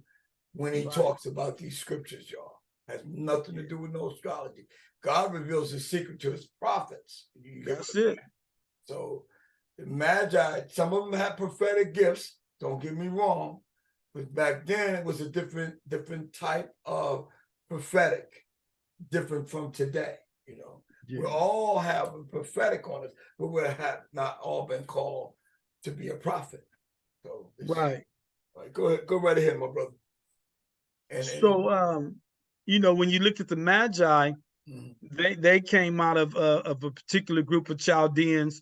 when he talks about these scriptures, y'all. Has nothing to do with no astrology. God reveals his secret to his prophets. That's it. So the Magi, some of them had prophetic gifts, don't get me wrong, but back then it was a different type of prophetic, different from today, you know. We all have a prophetic on us, but we have not all been called to be a prophet. So go right ahead, my brother. So you know, when you look at the Magi, they came out of a particular group of Chaldeans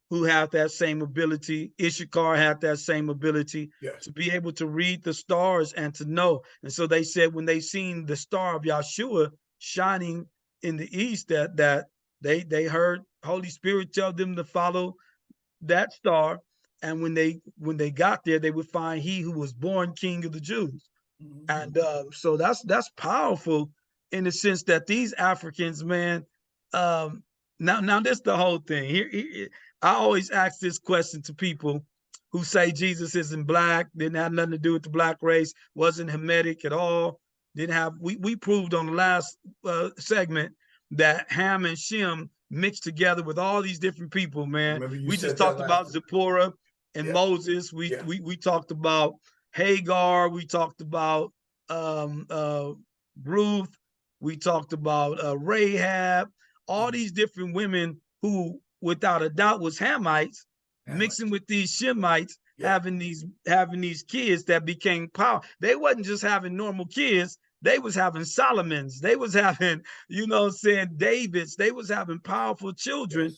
who have that same ability. Issachar had that same ability to be able to read the stars and to know. And so they said when they seen the star of Yahshua shining in the east, that they heard Holy Spirit tell them to follow that star. And when they got there, they would find he who was born King of the Jews. And so that's powerful in the sense that these Africans, man, now this the whole thing. Here, I always ask this question to people who say Jesus isn't black, didn't have nothing to do with the black race, wasn't Hamitic at all, didn't have. We proved on the last segment that Ham and Shem mixed together with all these different people, man. We just talked about Zipporah and Moses. We talked about Hagar. We talked about Ruth. We talked about Rahab. All these different women who, without a doubt, was Hamites, mixing with these Shemites, having these kids that became power. They wasn't just having normal kids. They was having Solomons. They was having, Davids. They was having powerful children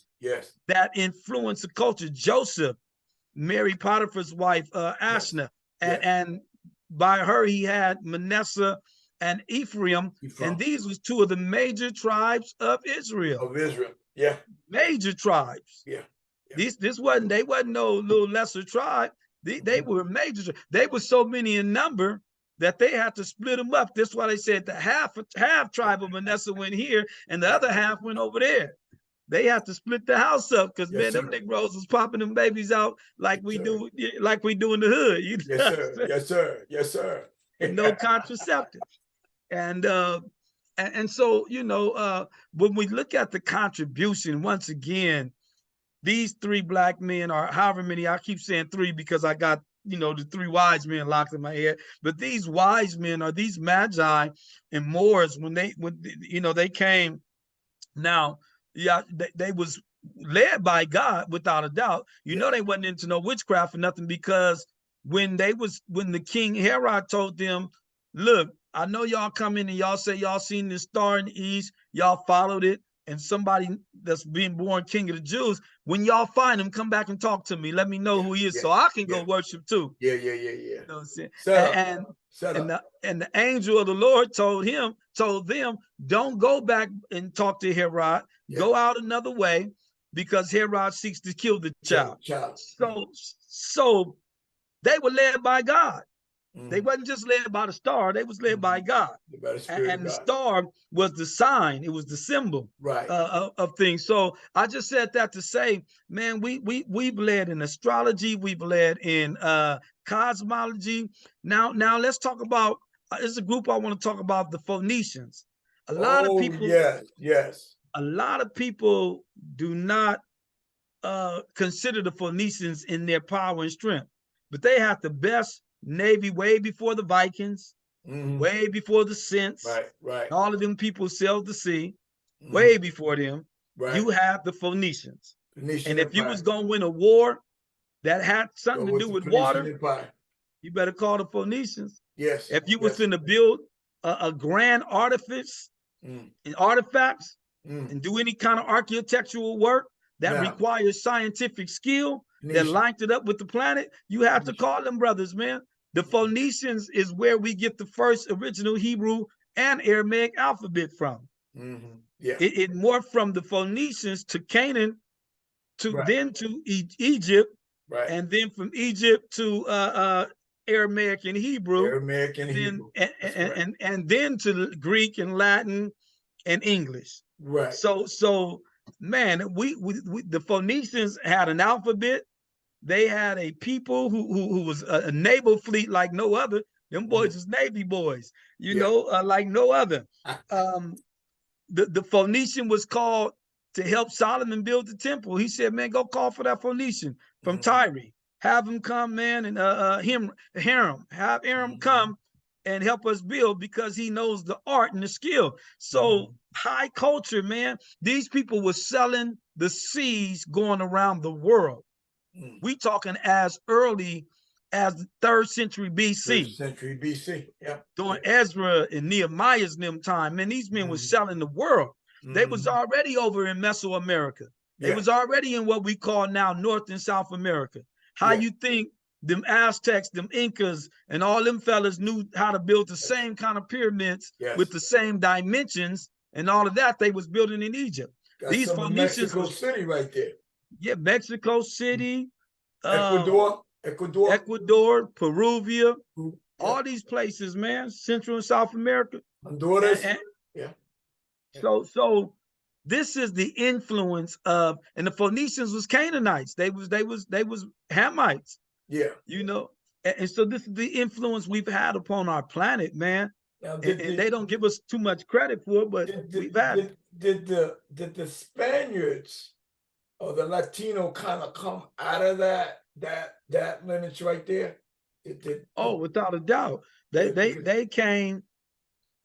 that influenced the culture. Joseph, Mary Potiphar's wife, Ashna, and by her he had Manasseh and Ephraim, and these was two of the major tribes of Israel. Major tribes. This wasn't, they wasn't no little lesser tribe. They were major. They were so many in number that they had to split them up. That's why they said the half tribe of Manasseh went here and the other half went over there. They had to split the house up because them Negroes was popping them babies out like we do in the hood. You know? Yes, sir. No contraceptive. And so, when we look at the contribution, once again, these three black men, or however many, I keep saying three because I got, the three wise men locked in my head, but these wise men are these Magi and Moors when they came. Now, they was led by God without a doubt. They wasn't into no witchcraft or nothing, because when the King Herod told them, look, I know y'all come in and y'all say y'all seen this star in the east, y'all followed it, and somebody that's being born King of the Jews, when y'all find him, come back and talk to me. Let me know who he is so I can go worship too. You know what I'm saying? And the angel of the Lord told them, don't go back and talk to Herod. Go out another way, because Herod seeks to kill the child. So they were led by God. They wasn't just led by the star, they was led by God. And the star was the sign, it was the symbol of things. So I just said that to say, man, we've led in astrology, we've led in cosmology. Now let's talk about, it's a group I want to talk about, the Phoenicians. A lot of people, a lot of people do not consider the Phoenicians in their power and strength, but they have the best navy way before the Vikings, way before the Cents. All of them people sailed the sea, way before them. you have the Phoenicians. Phoenician And if you Empire. was going to win a war that had something to do with water, Empire. you better call the Phoenicians. Yes. If you was going to build a grand artifice and artifacts and do any kind of architectural work that requires scientific skill that lined it up with the planet, you have to call them brothers, man. The Phoenicians is where we get the first original Hebrew and Aramaic alphabet from. Yeah. It morphed from the Phoenicians to Canaan, then to Egypt, and then from Egypt to Aramaic and Hebrew, and then to Greek and Latin and English. Right. So man, we the Phoenicians had an alphabet. They had a people who was a naval fleet like no other. Them boys was Navy boys, you know, like no other. The Phoenician was called to help Solomon build the temple. He said, man, go call for that Phoenician from Tyre. Have him come, man, and have Aram come and help us build, because he knows the art and the skill. So high culture, man. These people were selling the seas going around the world. We talking as early as the 3rd century BC. 3rd century BC, yeah. During Ezra and Nehemiah's time, man, these men were selling the world. They was already over in Mesoamerica. They was already in what we call now North and South America. How you think them Aztecs, them Incas, and all them fellas knew how to build the same kind of pyramids with the same dimensions and all of that they was building in Egypt? That's these Phoenicians Mexico City right there. Yeah, Mexico City, Ecuador, Perugia, all these places, man, Central and South America. Honduras. So this is the influence of, and the Phoenicians was Canaanites. They was Hamites. Yeah. You know, and so this is the influence we've had upon our planet, man. Now, and they don't give us too much credit for it, but we've had. Did the Spaniards or the Latino kind of come out of that lineage right there? Without a doubt. They came.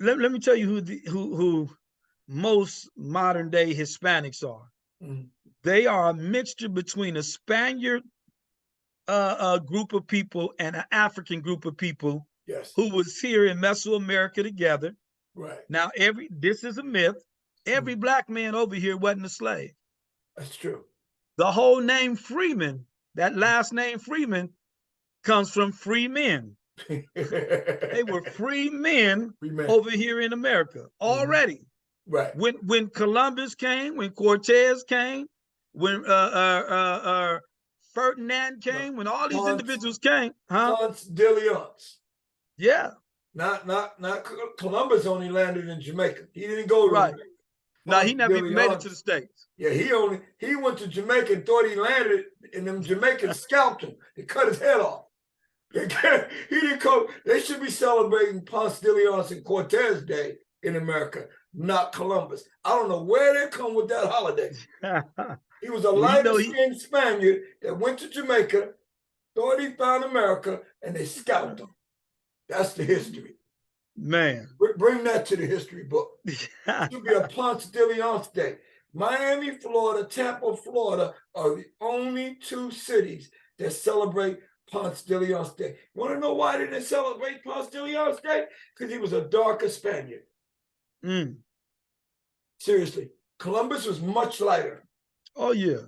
Let me tell you who most modern day Hispanics are. They are a mixture between a Spaniard group of people and an African group of people who was here in Mesoamerica together. Right. Now, this is a myth. Every black man over here wasn't a slave. That's true. The whole name Freeman, that last name Freeman, comes from free men. They were free men over here in America already. Right. When Columbus came, when Cortez came, when Ferdinand came, when all these individuals came, Ponce de Leon. Yeah. Not Columbus only landed in Jamaica. He didn't go to No, he never even made it to the States. Yeah, he went to Jamaica and thought he landed, and them Jamaicans scalped him. They cut his head off. He didn't come. They should be celebrating Ponce de Leon and Cortez Day in America, not Columbus. I don't know where they come with that holiday. He was a light-skinned Spaniard that went to Jamaica, thought he found America, and they scalped him. That's the history. Man. Bring that to the history book. It should be a Ponce de Leon Day. Miami, Florida, Tampa, Florida are the only 2 cities that celebrate Ponce de Leon Day. You want to know why they didn't celebrate Ponce de Leon Day? Because he was a darker Spaniard. Seriously. Columbus was much lighter. Oh, yeah.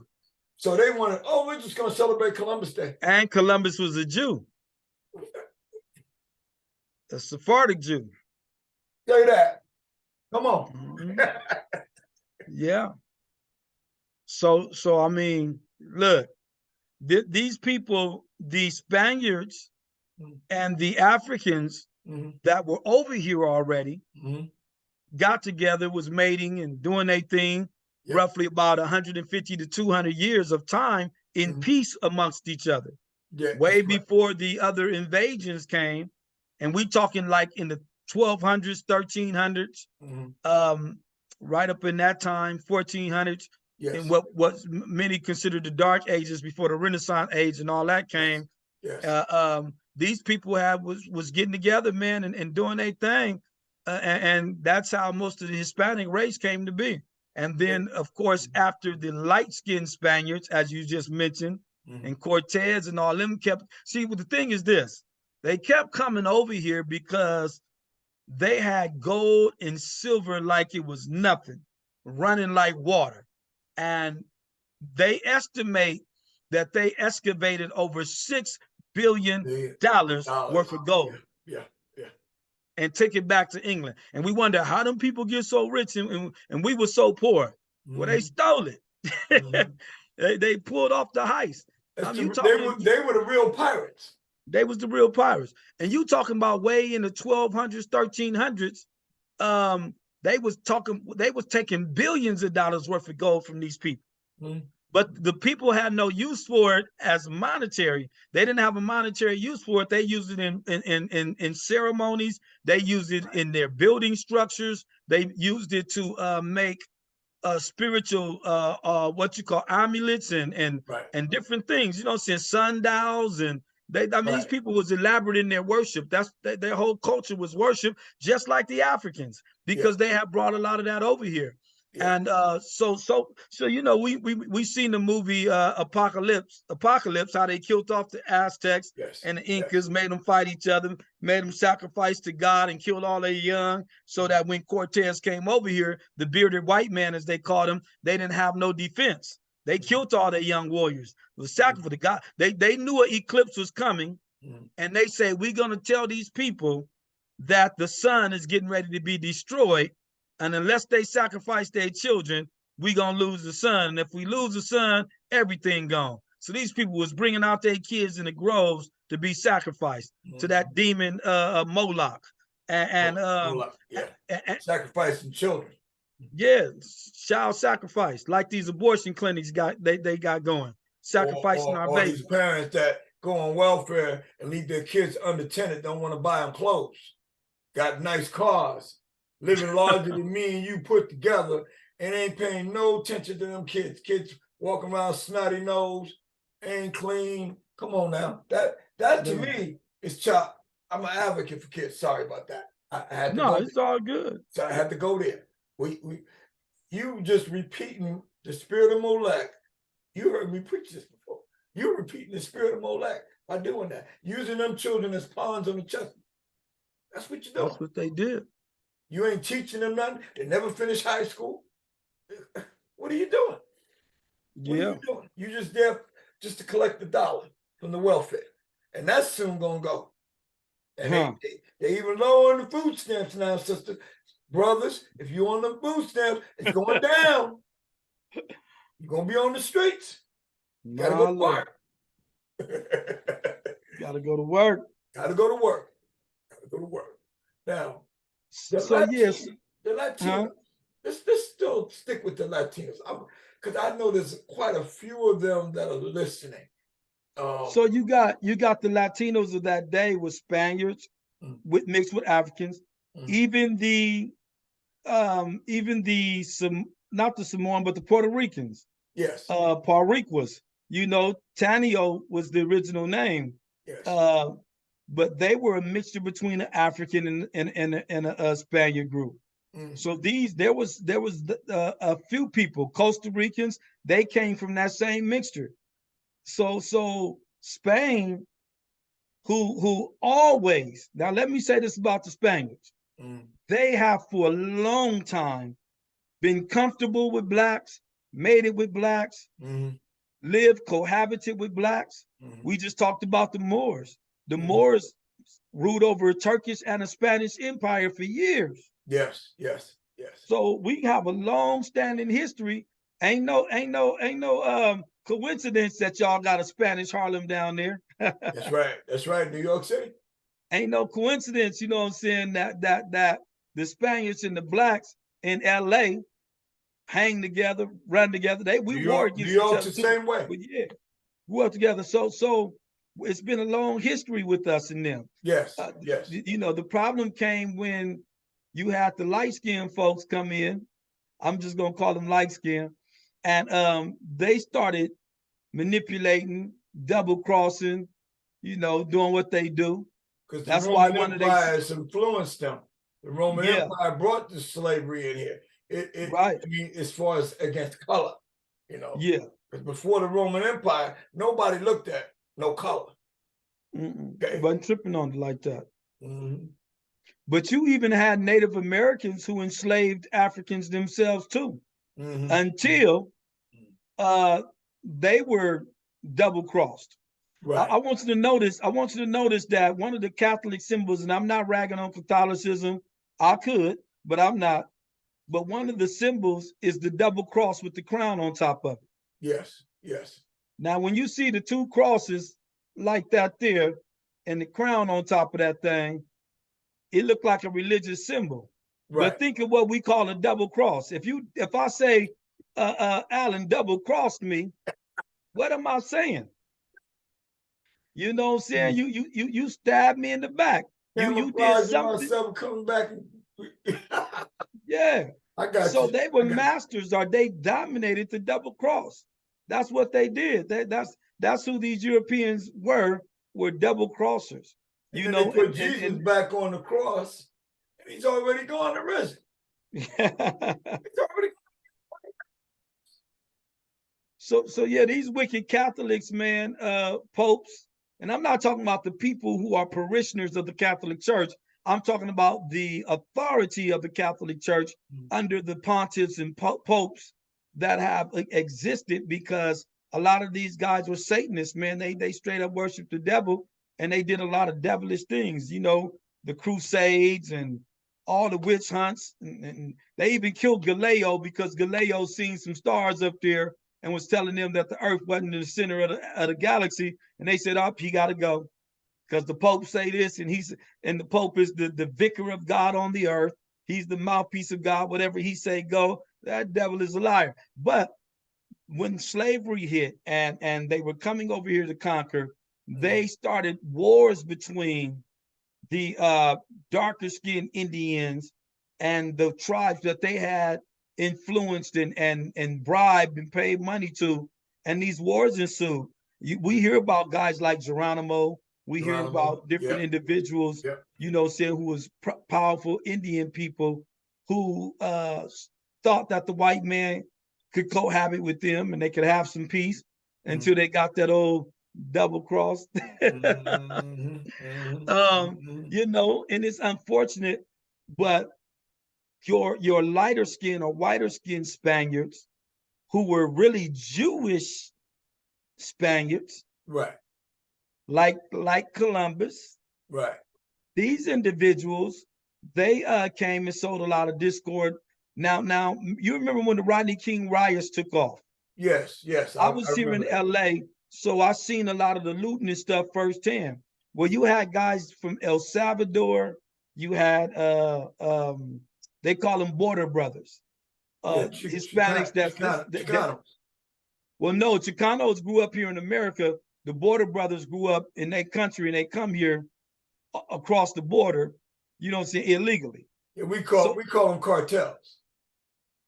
So they wanted, we're just going to celebrate Columbus Day. And Columbus was a Jew. A Sephardic Jew. Say that. Come on. Yeah. So I mean, look, these people, the Spaniards and the Africans that were over here already got together, was mating and doing their thing, roughly about 150 to 200 years of time in peace amongst each other. Way before the other invasions came. And we talking like in the 1200s, 1300s, right up in that time, 1400s, and what many consider the Dark Ages before the Renaissance age and all that came. These people was getting together, man, and doing their thing, and that's how most of the Hispanic race came to be. And then, of course, after the light-skinned Spaniards, as you just mentioned, and Cortez and all them kept, see, the thing is this, they kept coming over here because they had gold and silver like it was nothing, running like water. And they estimate that they excavated over $6 billion worth of gold. Yeah. And take it back to England. And we wonder how them people get so rich and we were so poor. Well, they stole it. They pulled off the heist. They were the real pirates. They was the real pirates. And you talking about way in the 1200s, 1300s. They was taking billions of dollars worth of gold from these people. But the people had no use for it as monetary. They didn't have a monetary use for it. They used it in ceremonies. They used it in their building structures. They used it to make spiritual what you call amulets and different things. You know, saying sundials and these people was elaborate in their worship. That's their whole culture was worship, just like the Africans, because they have brought a lot of that over here. And so you know, we seen the movie Apocalypse, how they killed off the Aztecs and the Incas, made them fight each other, made them sacrifice to God and killed all their young, so that when Cortez came over here, the bearded white man, as they called him, they didn't have no defense. They killed all their young warriors. It was sacrifice to God. They knew an eclipse was coming, and they say, we're gonna tell these people that the sun is getting ready to be destroyed. And unless they sacrifice their children, we gonna lose the sun. And if we lose the sun, everything gone. So these people was bringing out their kids in the groves to be sacrificed to that demon Moloch. Sacrificing children. Yeah, child sacrifice, like these abortion clinics they got going, sacrificing our babies. These parents that go on welfare and leave their kids unattended, don't want to buy them clothes, got nice cars, living larger than me and you put together, and ain't paying no attention to them kids. Kids walking around snotty nose, ain't clean. Come on now. That to me is chop. I'm an advocate for kids. Sorry about that. I had to go it's there. All good. So I had to go there. You just repeating the spirit of Molech. You heard me preach this before. You're repeating the spirit of Molech by doing that. Using them children as pawns on the chessboard. That's what you're doing. That's what they did. You ain't teaching them nothing. They never finished high school. What are you doing? What are you doing? You just there just to collect the dollar from the welfare. And that's soon going to go. And they even lowering the food stamps now, sister. Brothers, if you're on the food stamps, it's going down. You're going to be on the streets. You got to go to work. Got to go to work. Got to go to work. Got to go to work. Now, the Latinos, let's still stick with the Latinos, because I know there's quite a few of them that are listening. So you got the Latinos of that day with Spaniards, mixed with Africans, even the not the Samoan, but the Puerto Ricans. Yes. Pariquas. You know, Tanio was the original name. Yes. But they were a mixture between an African and a Spaniard group. So there was a few people, Costa Ricans, they came from that same mixture. So Spain, who always, now let me say this about the Spaniards, they have for a long time been comfortable with blacks, mated with blacks, lived, cohabited with blacks. We just talked about the Moors. The Moors ruled over a Turkish and a Spanish empire for years. Yes. So we have a long-standing history. Ain't no coincidence that y'all got a Spanish Harlem down there. That's right. New York City. Ain't no coincidence, you know what I'm saying, that the Spaniards and the blacks in LA hang together, run together. We war against each other. The same way. But yeah, we work together. So it's been a long history with us and them. Yes. You know, the problem came when you had the light-skinned folks come in. I'm just gonna call them light-skinned, and they started manipulating, double-crossing, you know, doing what they do. Because the Roman Empire has influenced them. The Roman Empire brought the slavery in here. Right. I mean, as far as against color, you know. Yeah. Because before the Roman Empire, nobody looked at no color. Okay. Wasn't tripping on it like that. Mm-hmm. But you even had Native Americans who enslaved Africans themselves too, until they were double crossed. Right. I want you to notice. I want you to notice that one of the Catholic symbols, and I'm not ragging on Catholicism. I could, but I'm not. But one of the symbols is the double cross with the crown on top of it. Yes, yes. Now, when you see the two crosses like that there, and the crown on top of that thing, it looked like a religious symbol. Right. But think of what we call a double cross. If I say, Alan double crossed me, what am I saying? You know what I'm saying? You stabbed me in the back. You did something. Myself coming back. Yeah. I got so you. They were masters, or they dominated the double cross. That's what they did. That's who these Europeans were double crossers. You know, they put Jesus back on the cross, and he's already gone to risen. He's already. So yeah, these wicked Catholics, man, popes, and I'm not talking about the people who are parishioners of the Catholic Church. I'm talking about the authority of the Catholic Church under the pontiffs and popes that have existed, because a lot of these guys were Satanists, man. They straight up worshiped the devil, and they did a lot of devilish things, you know, the Crusades and all the witch hunts. And they even killed Galileo because Galileo seen some stars up there and was telling them that the earth wasn't in the center of the galaxy. And they said, oh, he got to go. Because the Pope say this, and the Pope is the vicar of God on the earth. He's the mouthpiece of God. Whatever he say, go. That devil is a liar. But when slavery hit and they were coming over here to conquer, they started wars between the darker skinned Indians and the tribes that they had influenced and bribed and paid money to. And these wars ensued. We hear about guys like Geronimo. We hear about different individuals, you know, saying who was powerful Indian people who thought that the white man could cohabit with them and they could have some peace until they got that old double cross. You know, and it's unfortunate, but your lighter skin or whiter skin Spaniards who were really Jewish Spaniards, right? Like Columbus, right? These individuals, they came and sowed a lot of discord. Now, you remember when the Rodney King riots took off? Yes, yes. I was here in LA, so I seen a lot of the looting and stuff firsthand. Well, you had guys from El Salvador. You had they call them border brothers, Hispanics. Chicanos. Well, no, Chicanos grew up here in America. The border brothers grew up in their country, and they come here across the border, you know what I'm saying, illegally. Yeah, we call them cartels.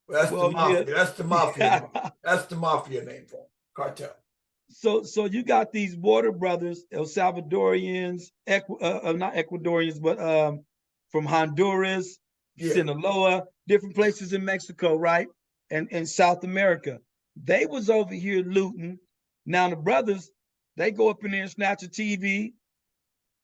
That's the mafia. Yeah. That's the mafia. That's the mafia name for them. Cartel. So you got these border brothers, El Salvadorians, not Ecuadorians, but from Honduras, Sinaloa, different places in Mexico, right? And South America. They was over here looting. Now the brothers, they go up in there and snatch a TV,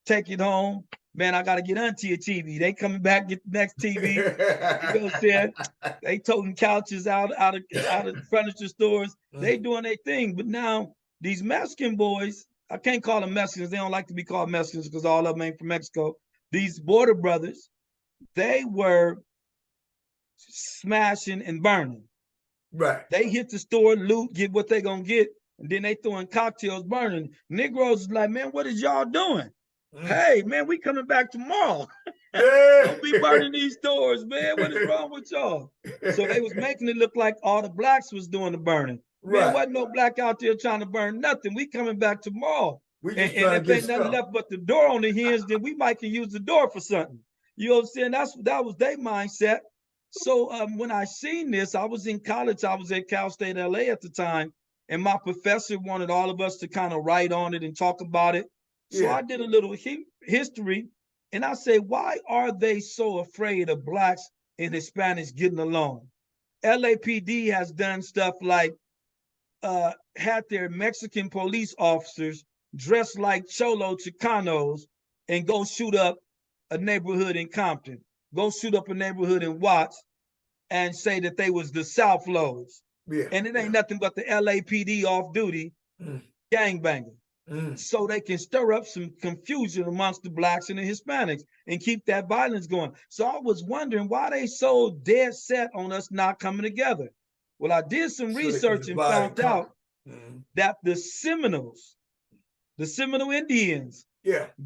take it home. Man, I gotta get onto your TV. They coming back, get the next TV. You know what I'm saying? They toting couches out of furniture stores. They doing their thing. But now these Mexican boys, I can't call them Mexicans. They don't like to be called Mexicans because all of them ain't from Mexico. These border brothers, they were smashing and burning. Right. They hit the store, loot, get what they gonna get, and then they throwing cocktails, burning. Negroes is like, man, what is y'all doing? Hey, man, we coming back tomorrow. Don't be burning these stores, man. What is wrong with y'all? So they was making it look like all the blacks was doing the burning. Man, wasn't no black out there trying to burn nothing. We coming back tomorrow. And if ain't nothing left but the door on the hinge, then we might can use the door for something. You know what I'm saying? That was their mindset. So when I seen this, I was in college. I was at Cal State LA at the time, and my professor wanted all of us to kind of write on it and talk about it. So I did a little history, and I say, why are they so afraid of blacks and Hispanics getting along? LAPD has done stuff like had their Mexican police officers dressed like Cholo Chicanos and go shoot up a neighborhood in Compton, go shoot up a neighborhood in Watts, and say that they was the South Lows. Yeah. And it ain't nothing but the LAPD off duty gangbanging. So they can stir up some confusion amongst the blacks and the Hispanics and keep that violence going. So I was wondering why they so dead set on us not coming together. Well, I did some research and found out that the Seminole Indians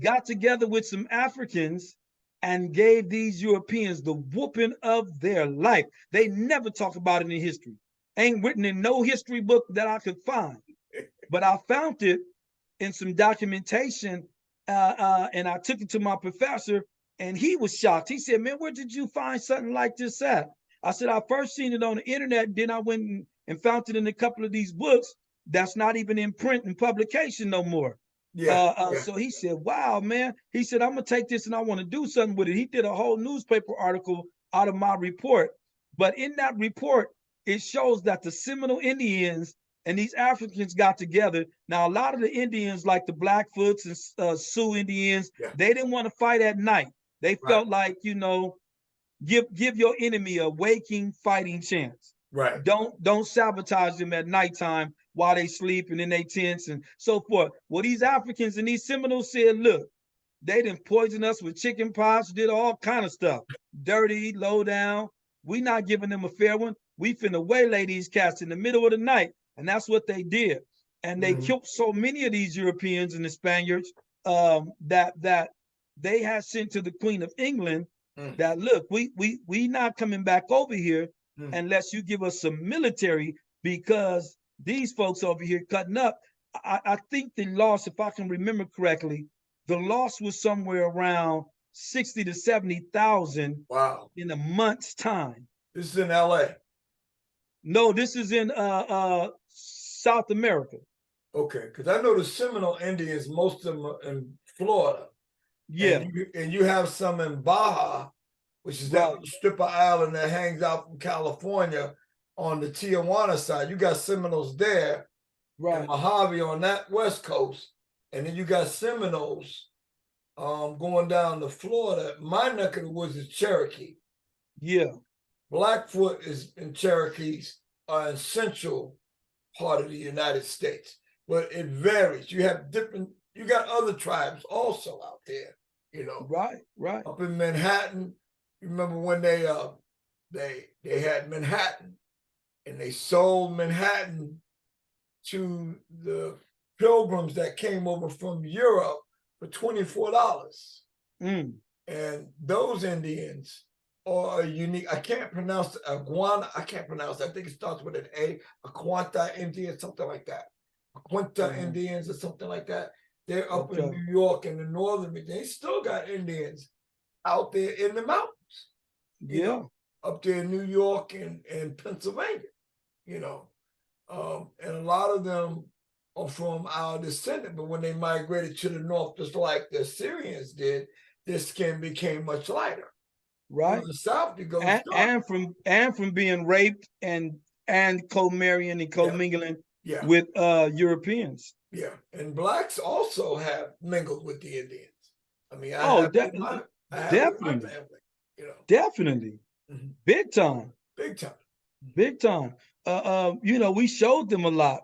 got together with some Africans and gave these Europeans the whooping of their life. They never talk about it in history. Ain't written in no history book that I could find. But I found it in some documentation, and I took it to my professor, and he was shocked. He said, man, where did you find something like this at? I said, I first seen it on the internet, then I went and found it in a couple of these books that's not even in print and publication no more. So he said, wow, man. He said, I'm going to take this and I want to do something with it. He did a whole newspaper article out of my report. But in that report, it shows that the Seminole Indians and these Africans got together. Now, a lot of the Indians, like the Blackfoots and Sioux Indians, they didn't want to fight at night. They felt like, you know, give your enemy a waking fighting chance. Right. Don't sabotage them at nighttime while they sleep and in their tents and so forth. Well, these Africans and these Seminoles said, look, they didn't poison us with chicken pox, did all kind of stuff. Dirty, low down. We not giving them a fair one. We finna waylay these cats in the middle of the night. And that's what they did. And they killed so many of these Europeans and the Spaniards that they had sent to the Queen of England that, look, we not coming back over here unless you give us some military, because these folks over here cutting up. I think the loss, if I can remember correctly, the loss was somewhere around 60 to 70,000 in a month's time. This is in LA. No, this is in South America. Okay, because I know the Seminole Indians, most of them are in Florida. Yeah. And you have some in Baja, which is that strip of island that hangs out from California on the Tijuana side. You got Seminoles there, and Mojave on that west coast. And then you got Seminoles going down to Florida. My neck of the woods is Cherokee. Yeah. Blackfoot is in Cherokees are in central part of the United States, but it varies. You have you got other tribes also out there, you know. Right. Up in Manhattan, you remember when they had Manhattan and they sold Manhattan to the pilgrims that came over from Europe for $24. And those Indians are unique. I can't pronounce Iguana. I can't pronounce. I think it starts with an A. Aquanta Indians, something like that. Aquanta Indians or something like that. They're up in New York in the northern. They still got Indians out there in the mountains. You know, up there in New York and Pennsylvania. You know, and a lot of them are from our descendant. But when they migrated to the north, just like the Assyrians did, their skin became much lighter. Right. In the south, you go and from being raped and co-marrying and co-mingling with Europeans. Yeah, and blacks also have mingled with the Indians. I mean, definitely, my family, you know, definitely, big time. You know, we showed them a lot.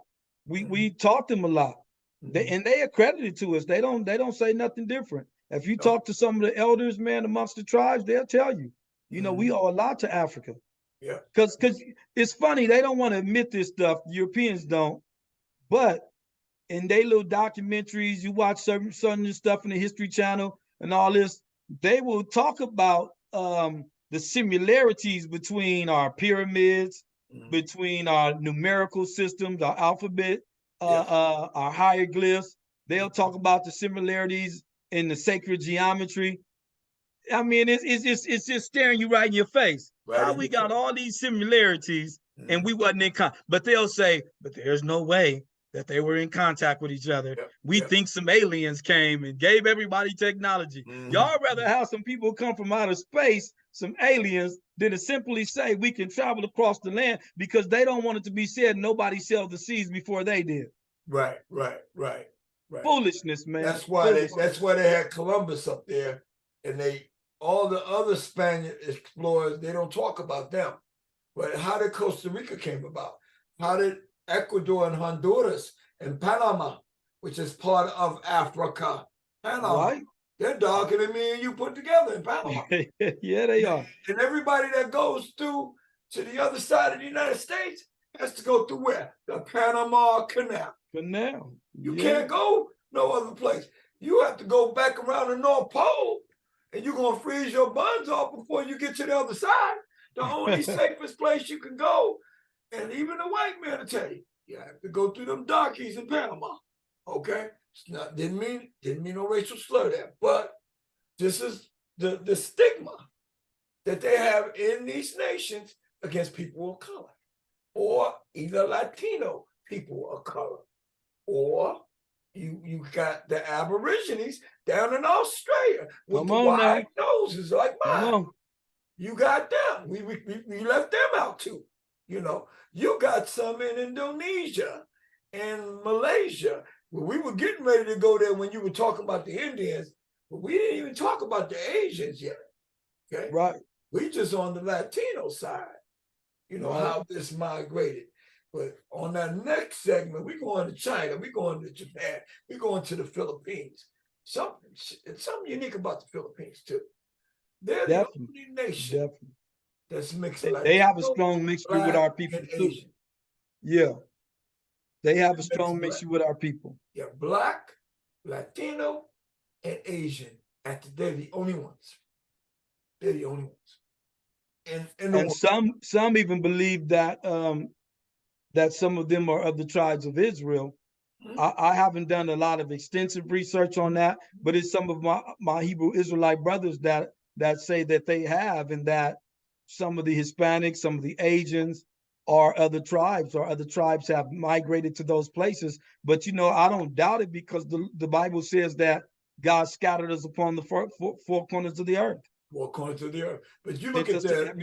We taught them a lot. They accredited to us. They don't say nothing different. If you talk to some of the elders, man, amongst the tribes, they'll tell you, you know, we owe a lot to Africa. Yeah. Because it's funny, they don't want to admit this stuff. The Europeans don't. But in their little documentaries, you watch certain stuff in the History Channel and all this, they will talk about the similarities between our pyramids, between our numerical systems, our alphabet, our hieroglyphs. They'll talk about the similarities in the sacred geometry. I mean, it's just staring you right in your face. How we got all these similarities and we wasn't in contact. But they'll say, but there's no way that they were in contact with each other. We think some aliens came and gave everybody technology. Y'all rather have some people come from outer space some aliens than to simply say we can travel across the land, because they don't want it to be said nobody sailed the seas before they did. Right. Foolishness, man. That's why they had Columbus up there, and all the other Spanish explorers, they don't talk about them. But how did Costa Rica came about? How did Ecuador and Honduras and Panama, which is part of Africa, Panama, Right. they're darker than me and you put together in Panama. Yeah, they are. And everybody that goes through to the other side of the United States has to go through where? The Panama Canal. You can't go no other place. You have to go back around the North Pole, and you're going to freeze your buns off before you get to the other side. The only safest place you can go, and even the white man will tell you, you have to go through them darkies in Panama. Okay? It's not, didn't mean no racial slur there, but this is the stigma that they have in these nations against people of color, or either Latino people of color, or you got the Aborigines down in Australia with the wide noses like mine. You got them. We left them out too. You know, you got some in Indonesia and Malaysia. Well, we were getting ready to go there when you were talking about the Indians, but we didn't even talk about the Asians yet. Okay. Right. We just on the Latino side, you know, how this migrated. But on that next segment, we're going to China, we're going to Japan, we're going to the Philippines. Something unique about the Philippines too. They're the only nation that's mixed. They have a strong mixture with our people too. Asian. Yeah. They have a strong mixture with our people. Yeah, Black, Latino, and Asian. They're the only ones. They're the only ones. And some even believe that that some of them are of the tribes of Israel. I haven't done a lot of extensive research on that, but it's some of my Hebrew Israelite brothers that say that they have, and that some of the Hispanics, some of the Asians are other tribes, or other tribes have migrated to those places. But you know, I don't doubt it, because the Bible says that God scattered us upon the four corners of the earth. 4 corners of the earth. But you look at their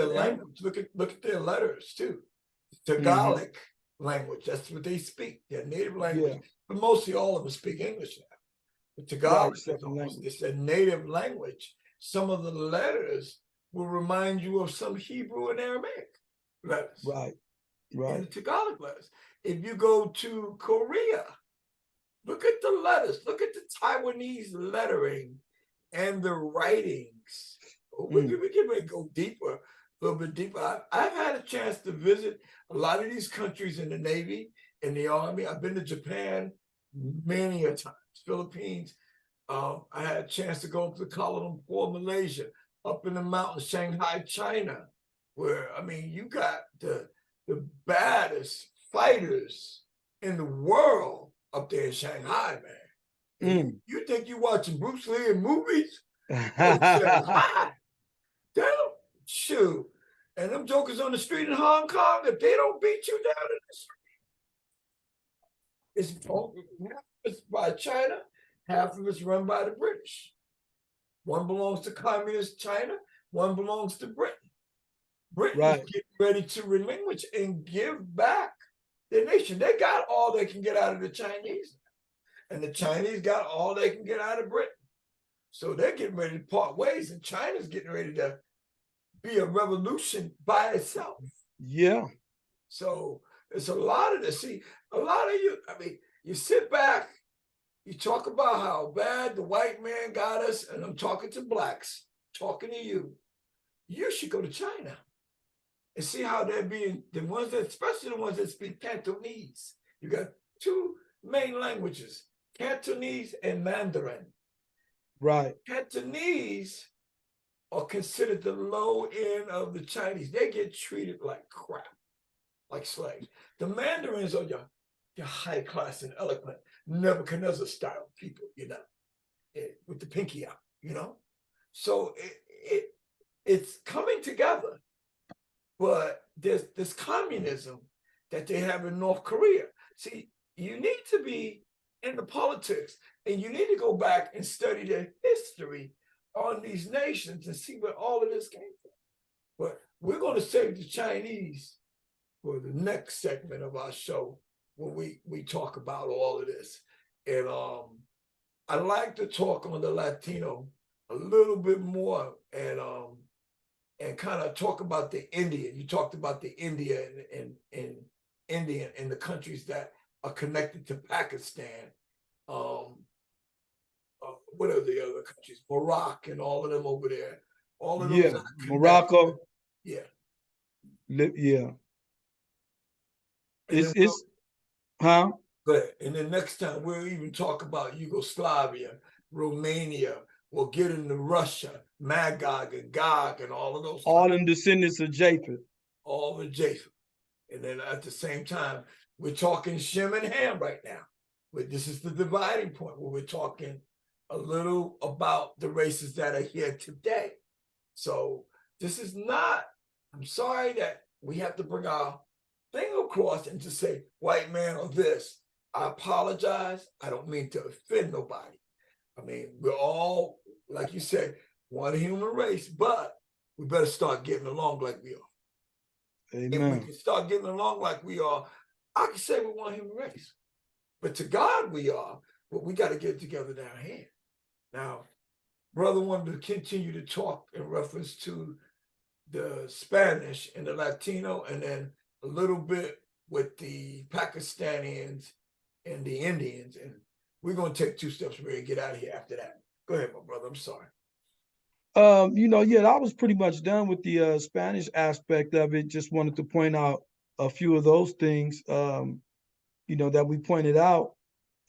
language, look at their letters too. Tagalog language, that's what they speak, their native language. But mostly all of them speak English now. But Tagalog it's a native language. Some of the letters will remind you of some Hebrew and Aramaic letters. Right. And the Tagalog letters. If you go to Korea, look at the letters, look at the Taiwanese lettering and the writings. We can go deeper, a little bit deeper. I've had a chance to visit a lot of these countries in the Navy, in the Army. I've been to Japan many a times, Philippines. I had a chance to go to Kuala Lumpur, Malaysia, up in the mountains, Shanghai, China, where, I mean, you got the baddest fighters in the world up there in Shanghai, man. You think you're watching Bruce Lee in movies? Shanghai. Damn, shoot. And them jokers on the street in Hong Kong, if they don't beat you down in the street, it's by China, half of it's run by the British. One belongs to communist China, one belongs to Britain. Britain is getting ready to relinquish and give back their nation. They got all they can get out of the Chinese. And the Chinese got all they can get out of Britain. So they're getting ready to part ways, and China's getting ready to be a revolution by itself. Yeah. So it's a lot of this. See, a lot of you, I mean, you sit back, you talk about how bad the white man got us, and I'm talking to blacks, talking to you. You should go to China and see how they're being, the ones that, especially the ones that speak Cantonese. You got 2 main languages, Cantonese and Mandarin. Right. Cantonese are considered the low end of the Chinese. They get treated like crap, like slaves. The Mandarins are your high class and eloquent, Nebuchadnezzar style people, you know, with the pinky out, you know. So it's coming together. But there's this communism that they have in North Korea. See, you need to be in the politics, and you need to go back and study the history on these nations and see where all of this came from. But we're going to save the Chinese for the next segment of our show when we talk about all of this. And I like to talk on the Latino a little bit more and kind of talk about the Indian. You talked about the India and Indian and the countries that are connected to Pakistan. What are the other countries? Morocco and all of them over there. All of those. Morocco. Yeah. Yeah. And it's huh? But and then next time we'll even talk about Yugoslavia, Romania. We'll get into Russia, Magog and Gog, and all of those. All them descendants of Japheth. All of Japheth. And then at the same time, we're talking Shem and Ham right now. But this is the dividing point where we're talking a little about the races that are here today. So this is not, I'm sorry that we have to bring our thing across and to say white man or this. I apologize. I don't mean to offend nobody. I mean, we're all, like you said, one human race, but we better start getting along like we are. Amen. If we can start getting along like we are, I can say we're one human race. But to God we are, but we got to get together down here. Now, brother wanted to continue to talk in reference to the Spanish and the Latino, and then a little bit with the Pakistanis and the Indians. And we're going to take 2 steps away and get out of here after that. Go ahead, my brother. I'm sorry. I was pretty much done with the Spanish aspect of it. Just wanted to point out a few of those things, that we pointed out.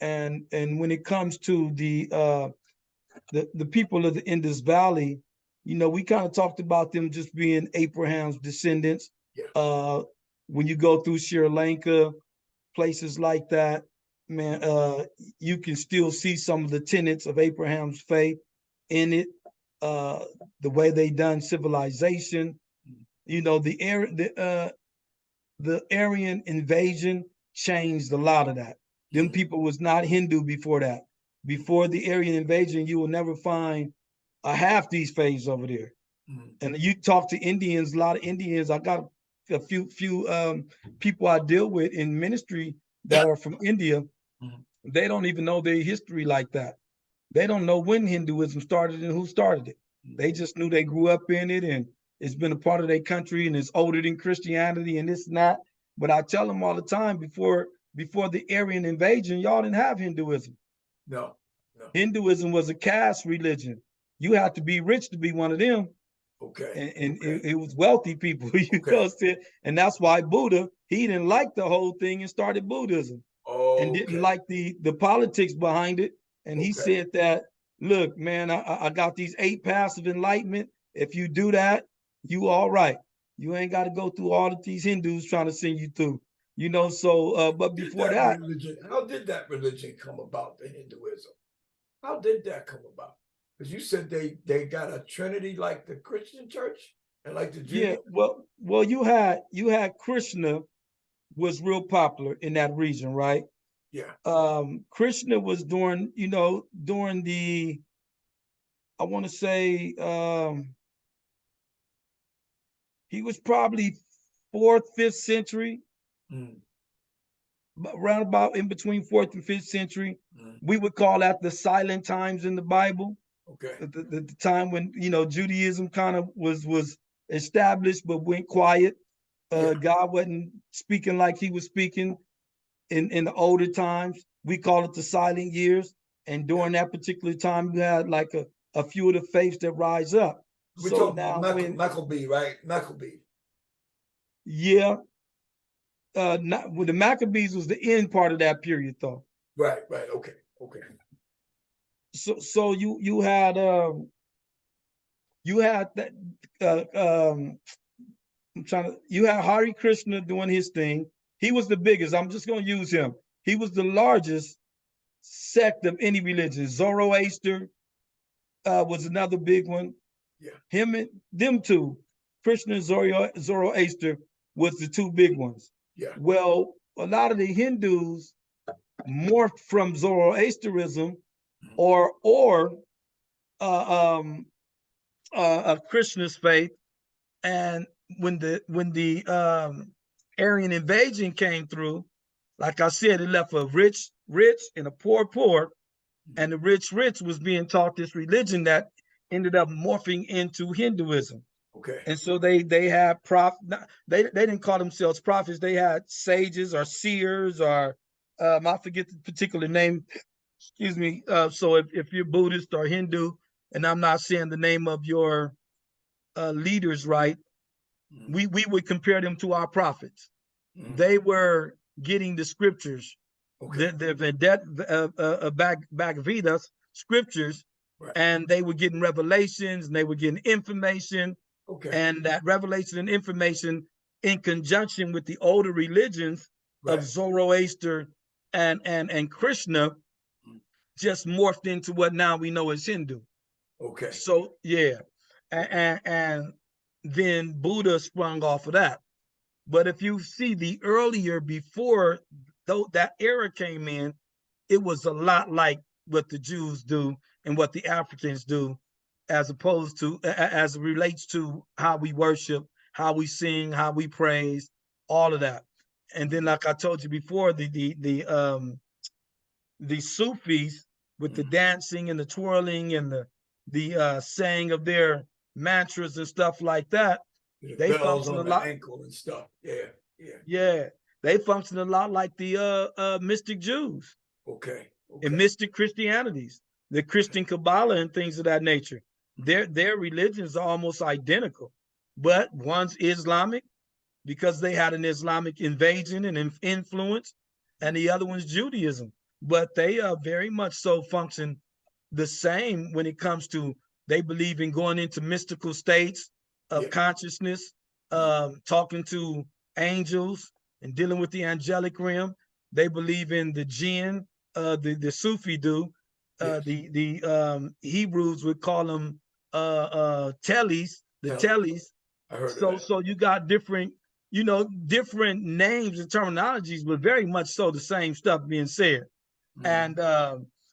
And when it comes to the people of the Indus Valley, we kind of talked about them just being Abraham's descendants. Yeah. When you go through Sri Lanka, places like that, man, you can still see some of the tenets of Abraham's faith in it. The way they done civilization, the Aryan invasion changed a lot of that. Them people was not Hindu before that. Before the Aryan invasion, you will never find a half these faiths over there. And you talk to Indians, a lot of Indians. I got a few people I deal with in ministry that are from India. They don't even know their history like that. They don't know when Hinduism started and who started it. They just knew they grew up in it and it's been a part of their country and it's older than Christianity and this and that. But I tell them all the time, before the Aryan invasion, y'all didn't have Hinduism. No. Hinduism was a caste religion. You had to be rich to be one of them. Okay. And it was wealthy people. And that's why Buddha, he didn't like the whole thing and started Buddhism. And didn't like the politics behind it. And he said that, look, man, I got these 8 paths of enlightenment. If you do that, you all right. You ain't got to go through all of these Hindus trying to send you through. But before that, how did that religion come about, the Hinduism? How did that come about? Because you said they got a trinity like the Christian church and like the Jews. Yeah, well, you had Krishna was real popular in that region, right? Yeah. Krishna was during the, I want to say, he was probably 4th, 5th century, around about in between 4th and 5th century. We would call that the silent times in the Bible. Okay. The time when, Judaism kind of was established, but went quiet. God wasn't speaking like he was speaking in the older times. We call it the silent years. And during that particular time, you had like a few of the faiths that rise up. We're talking about Maccabee, right? Maccabee. Yeah. With the Maccabees was the end part of that period, though. Right. Okay. So you had that you had Hare Krishna doing his thing. He was the biggest. I'm just going to use him. He was the largest sect of any religion. Zoroaster was another big one. Yeah. Him and them two, Krishna and Zoroaster, was the 2 big ones. Yeah. Well, a lot of the Hindus morphed from Zoroasterism or Christianist faith. And when the Aryan invasion came through, like I said, it left a rich and a poor, and the rich was being taught this religion that ended up morphing into Hinduism. Okay. And so they had they didn't call themselves prophets. They had sages or seers or I forget the particular name. Excuse me. So if you're Buddhist or Hindu, and I'm not saying the name of your leaders right, we would compare them to our prophets. They were getting the scriptures, okay. the Bhagavad scriptures, right. And they were getting revelations, and they were getting information, okay. And that revelation and information, in conjunction with the older religions right. of Zoroaster and Krishna, just morphed into what now we know as Hindu. Okay. So yeah, and then Buddha sprung off of that. But if you see the earlier, before though that era came in, it was a lot like what the Jews do and what the Africans do, as opposed to as it relates to how we worship, how we sing, how we praise, all of that. And then, like I told you before, the Sufis with the dancing and the twirling and the saying of their mantras and stuff like that, the they bells function on a the lot. ankle and stuff. Yeah. Yeah, they function a lot like the mystic Jews. Okay. And mystic Christianities, the Christian Kabbalah and things of that nature. Their religions are almost identical, but one's Islamic because they had an Islamic invasion and influence, and the other one's Judaism. But they are very much so function the same when it comes to, they believe in going into mystical states of consciousness, talking to angels and dealing with the angelic realm. They believe in the jinn, the Sufi do. The Hebrews would call them tellies, the tellies. I heard so so you got different, different names and terminologies, but very much so the same stuff being said. And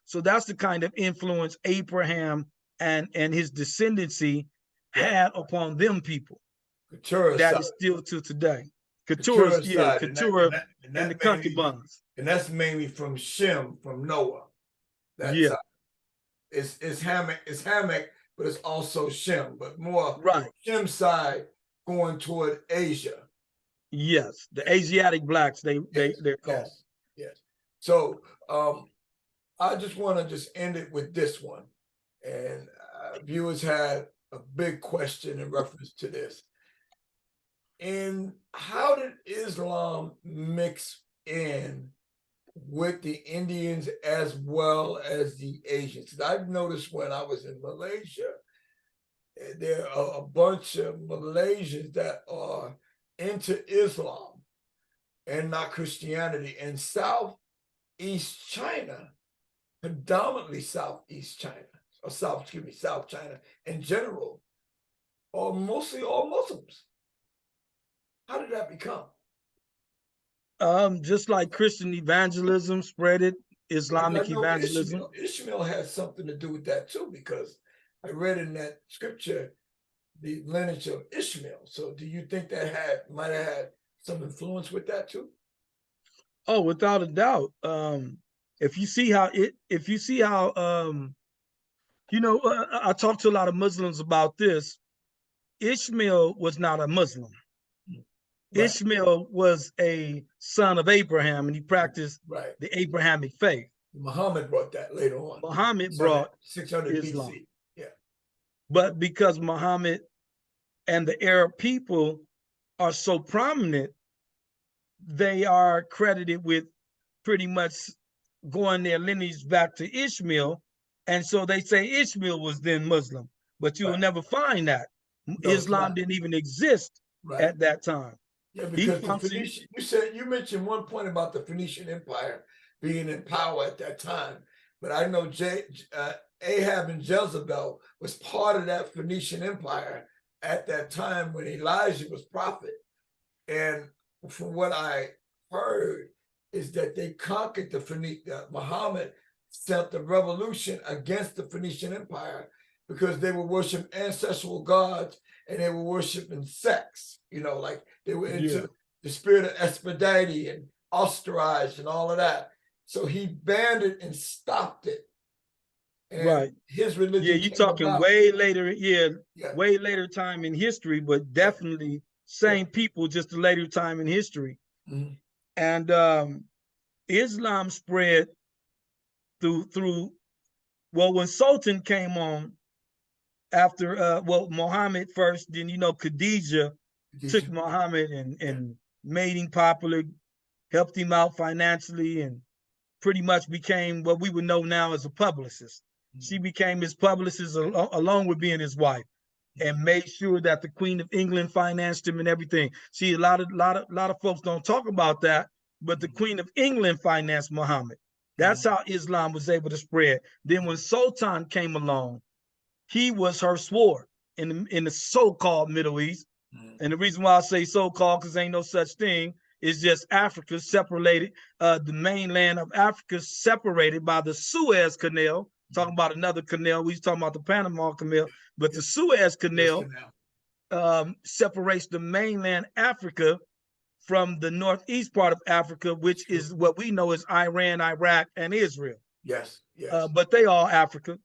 so that's the kind of influence Abraham and his descendancy had upon them people. Keturah that side. Is still to today. Keturah side. Keturah and the concubines. And that's mainly from Shem, from Noah. That side. It's Hamek, but it's also Shem, but more Shem side going toward Asia. Yes, the Asiatic blacks they're called. Yes. So I just want to just end it with this one, and viewers had a big question in reference to this. And how did Islam mix in with the Indians as well as the Asians? I've noticed when I was in Malaysia, there are a bunch of Malaysians that are into Islam and not Christianity. And Southeast China, predominantly Southeast China, or South China in general, are mostly all Muslims. How did that become? Just like Christian evangelism spread it, Islamic evangelism. Ishmael has something to do with that too, because I read in that scripture the lineage of Ishmael. So do you think that might have had some influence with that too? Oh, without a doubt. If you see how I talked to a lot of Muslims about this. Ishmael was not a Muslim. Right. Ishmael was a son of Abraham, and he practiced the Abrahamic faith. Muhammad brought that later on. Muhammad brought 600 Islam. BC. Yeah. But because Muhammad and the Arab people are so prominent, they are credited with pretty much going their lineage back to Ishmael. And so they say Ishmael was then Muslim, but you will never find that. No, Islam didn't even exist at that time. Yeah, because the Phoenician, you mentioned one point about the Phoenician Empire being in power at that time, but I know Ahab and Jezebel was part of that Phoenician Empire at that time when Elijah was prophet. And from what I heard is that they conquered Muhammad sent the revolution against the Phoenician Empire, because they were worshiping ancestral gods and they were worshiping sex, like they were into the spirit of Aphrodite and ostrich and all of that. So he banned it and stopped it. And his religion. Yeah, you're talking about way later, way later time in history, but definitely same people, just a later time in history. Mm-hmm. And Islam spread through when Sultan came on after Muhammad first, then Khadijah took Muhammad and made him popular, helped him out financially, and pretty much became what we would know now as a publicist. She became his publicist along with being his wife, and made sure that the Queen of England financed him and everything. See, a lot of folks don't talk about that, but the Queen of England financed Muhammad. That's how Islam was able to spread. Then when Sultan came along, he was her sword in the so-called Middle East. And the reason why I say so-called, because ain't no such thing, is just Africa separated, the mainland of Africa separated by the Suez Canal. Talking about another canal, we was talking about the Panama Canal, but the Suez Canal separates the mainland Africa from the northeast part of Africa, which is what we know as Iran, Iraq, and Israel. Yes. But they all Africa.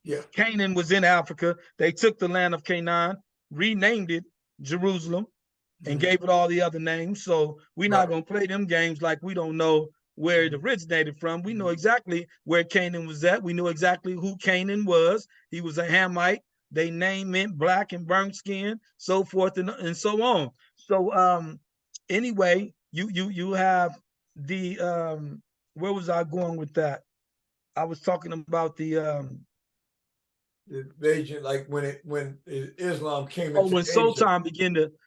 Yeah. Canaan was in Africa. They took the land of Canaan, renamed it Jerusalem, and gave it all the other names. So we're not going to play them games like we don't know where it originated from. We know exactly where Canaan was at. We know exactly who Canaan was. He was a Hamite. They name meant black and burnt skin, so forth and so on. So anyway, you have the where was I going with that? I was talking about the invasion, like when Islam came into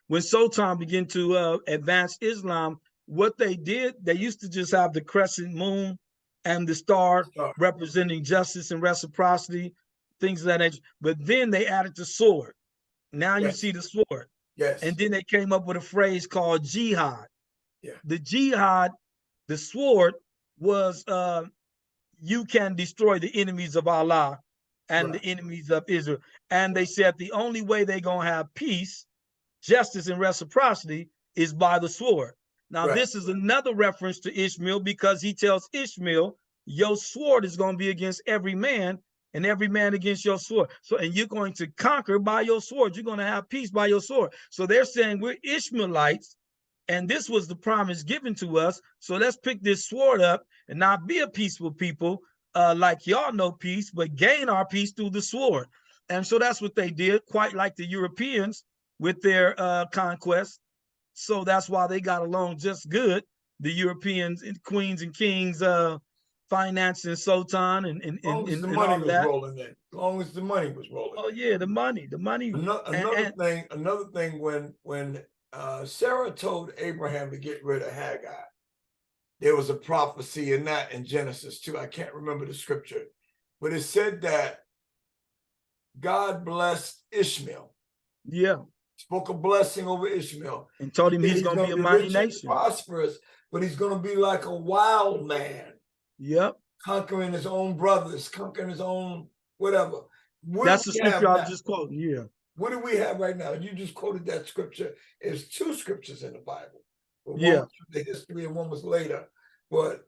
when Sultan began to advance Islam, what they did, they used to just have the crescent moon and the star representing justice and reciprocity, things of that nature. But then they added the sword. Now you see the sword. Yes. And then they came up with a phrase called jihad. Yeah. The jihad, the sword, was you can destroy the enemies of Allah and the enemies of Israel. And they said the only way they're going to have peace, justice, and reciprocity is by the sword. Now, this is another reference to Ishmael, because he tells Ishmael, your sword is going to be against every man, and every man against your sword. So, and you're going to conquer by your sword. You're going to have peace by your sword. So they're saying we're Ishmaelites, and this was the promise given to us. So let's pick this sword up and not be a peaceful people, like y'all know peace, but gain our peace through the sword. And so that's what they did, quite like the Europeans with their conquest. So that's why they got along just good. The Europeans, queens and kings, financing Sultan and all the and money all was that. rolling in. As long as the money was rolling. Oh yeah, the money. Another thing when Sarah told Abraham to get rid of Hagar, there was a prophecy in that in Genesis too. I can't remember the scripture, but it said that God blessed Ishmael. Yeah. Spoke a blessing over Ishmael. And told him he's going to be a mighty nation. Prosperous, but he's going to be like a wild man. Yep. Conquering his own brothers, conquering his own whatever. That's the scripture I was just quoting. Yeah. What do we have right now? You just quoted that scripture. There's two scriptures in the Bible. One was the history and one was later. But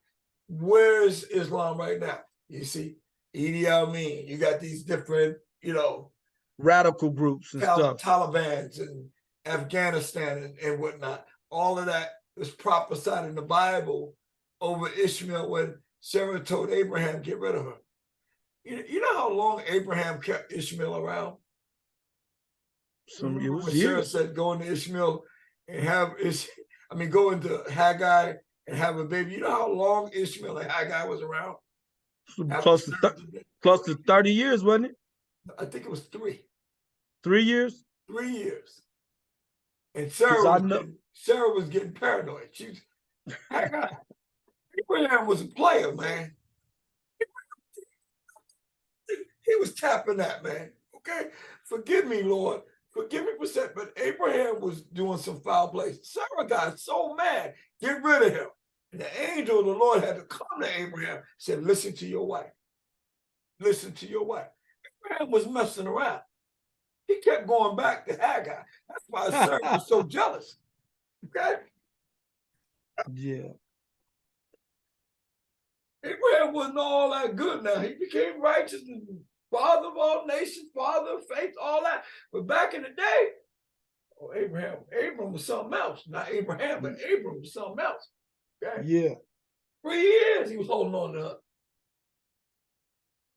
where's Islam right now? You see, Idi Amin. You got these different, radical groups and stuff. Taliban's and Afghanistan and whatnot. All of that was prophesied in the Bible over Ishmael when Sarah told Abraham, get rid of her. You know how long Abraham kept Ishmael around? It was when years. Sarah said, go into Ishmael and go into Haggai and have a baby. You know how long Ishmael and Haggai was around? Close to 30 years, wasn't it? I think it was 3. 3 years? 3 years. And Sarah was getting paranoid. Abraham was a player, man. He was tapping that, man. Okay? Forgive me, Lord. Forgive me for saying, but Abraham was doing some foul plays. Sarah got so mad. Get rid of him. And the angel of the Lord had to come to Abraham and said, listen to your wife. Listen to your wife. Abraham was messing around. He kept going back to Haggai. That's why Sarah was so jealous. Okay? Yeah. Abraham wasn't all that good now. He became righteous and father of all nations, father of faith, all that. But back in the day, Abram was something else. Not Abraham, but Abram was something else. Okay? Yeah. 3 years he was holding on to her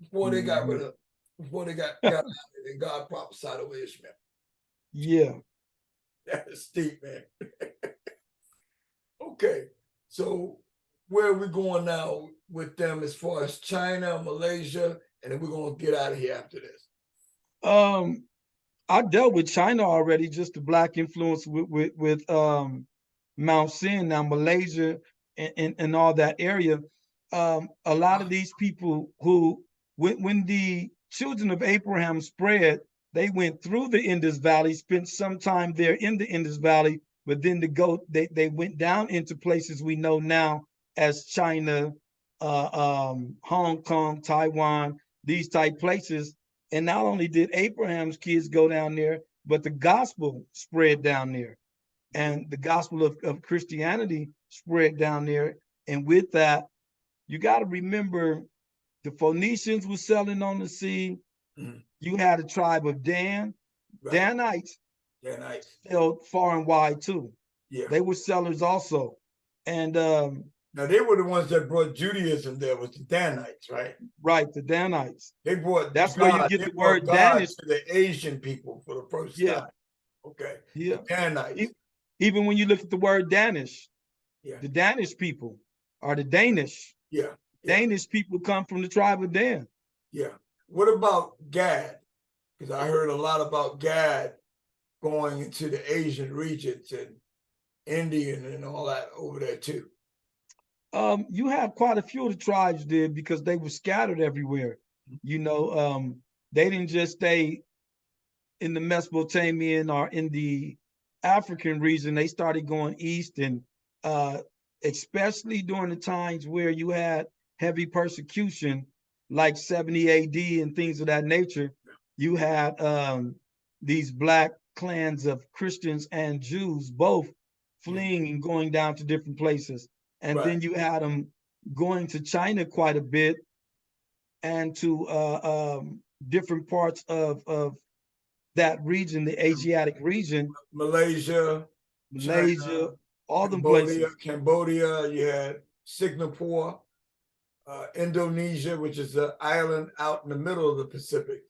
before they got rid of, before they got out of it, and God prophesied over Ishmael. Yeah. That's steep, man. Okay, so where are we going now with them as far as China, Malaysia, and then we're gonna get out of here after this. I dealt with China already, just the black influence with Mount Sin, now Malaysia and all that area. A lot of these people who, when the children of Abraham spread, they went through the Indus Valley, spent some time there in the Indus Valley, but then they went down into places we know now as China, Hong Kong, Taiwan, these type places. And not only did Abraham's kids go down there, but the gospel spread down there. And the gospel of Christianity spread down there. And with that, you got to remember the Phoenicians were selling on the sea. Mm-hmm. You had a tribe of Dan. Right. Danites sold far and wide too. Yeah. They were sellers also. And now they were the ones that brought Judaism there, was the Danites, right? Right, the Danites. They brought that's God, where you get the word Danish to the Asian people for the first time. Okay. Yeah. The Danites. Even when you look at the word Danish, the Danish people are the Danish. Yeah. Danish people come from the tribe of Dan. Yeah. What about Gad? Because I heard a lot about Gad going into the Asian regions and Indian and all that over there too. You had quite a few of the tribes there because they were scattered everywhere. You know, they didn't just stay in the Mesopotamian or in the African region. They started going east, and especially during the times where you had heavy persecution, like 70 AD and things of that nature, you had these black clans of Christians and Jews both fleeing and going down to different places. And then you had them going to China quite a bit and to different parts of that region, the Asiatic region. Malaysia, China, all them places. Cambodia, you had Singapore, Indonesia, which is an island out in the middle of the Pacific,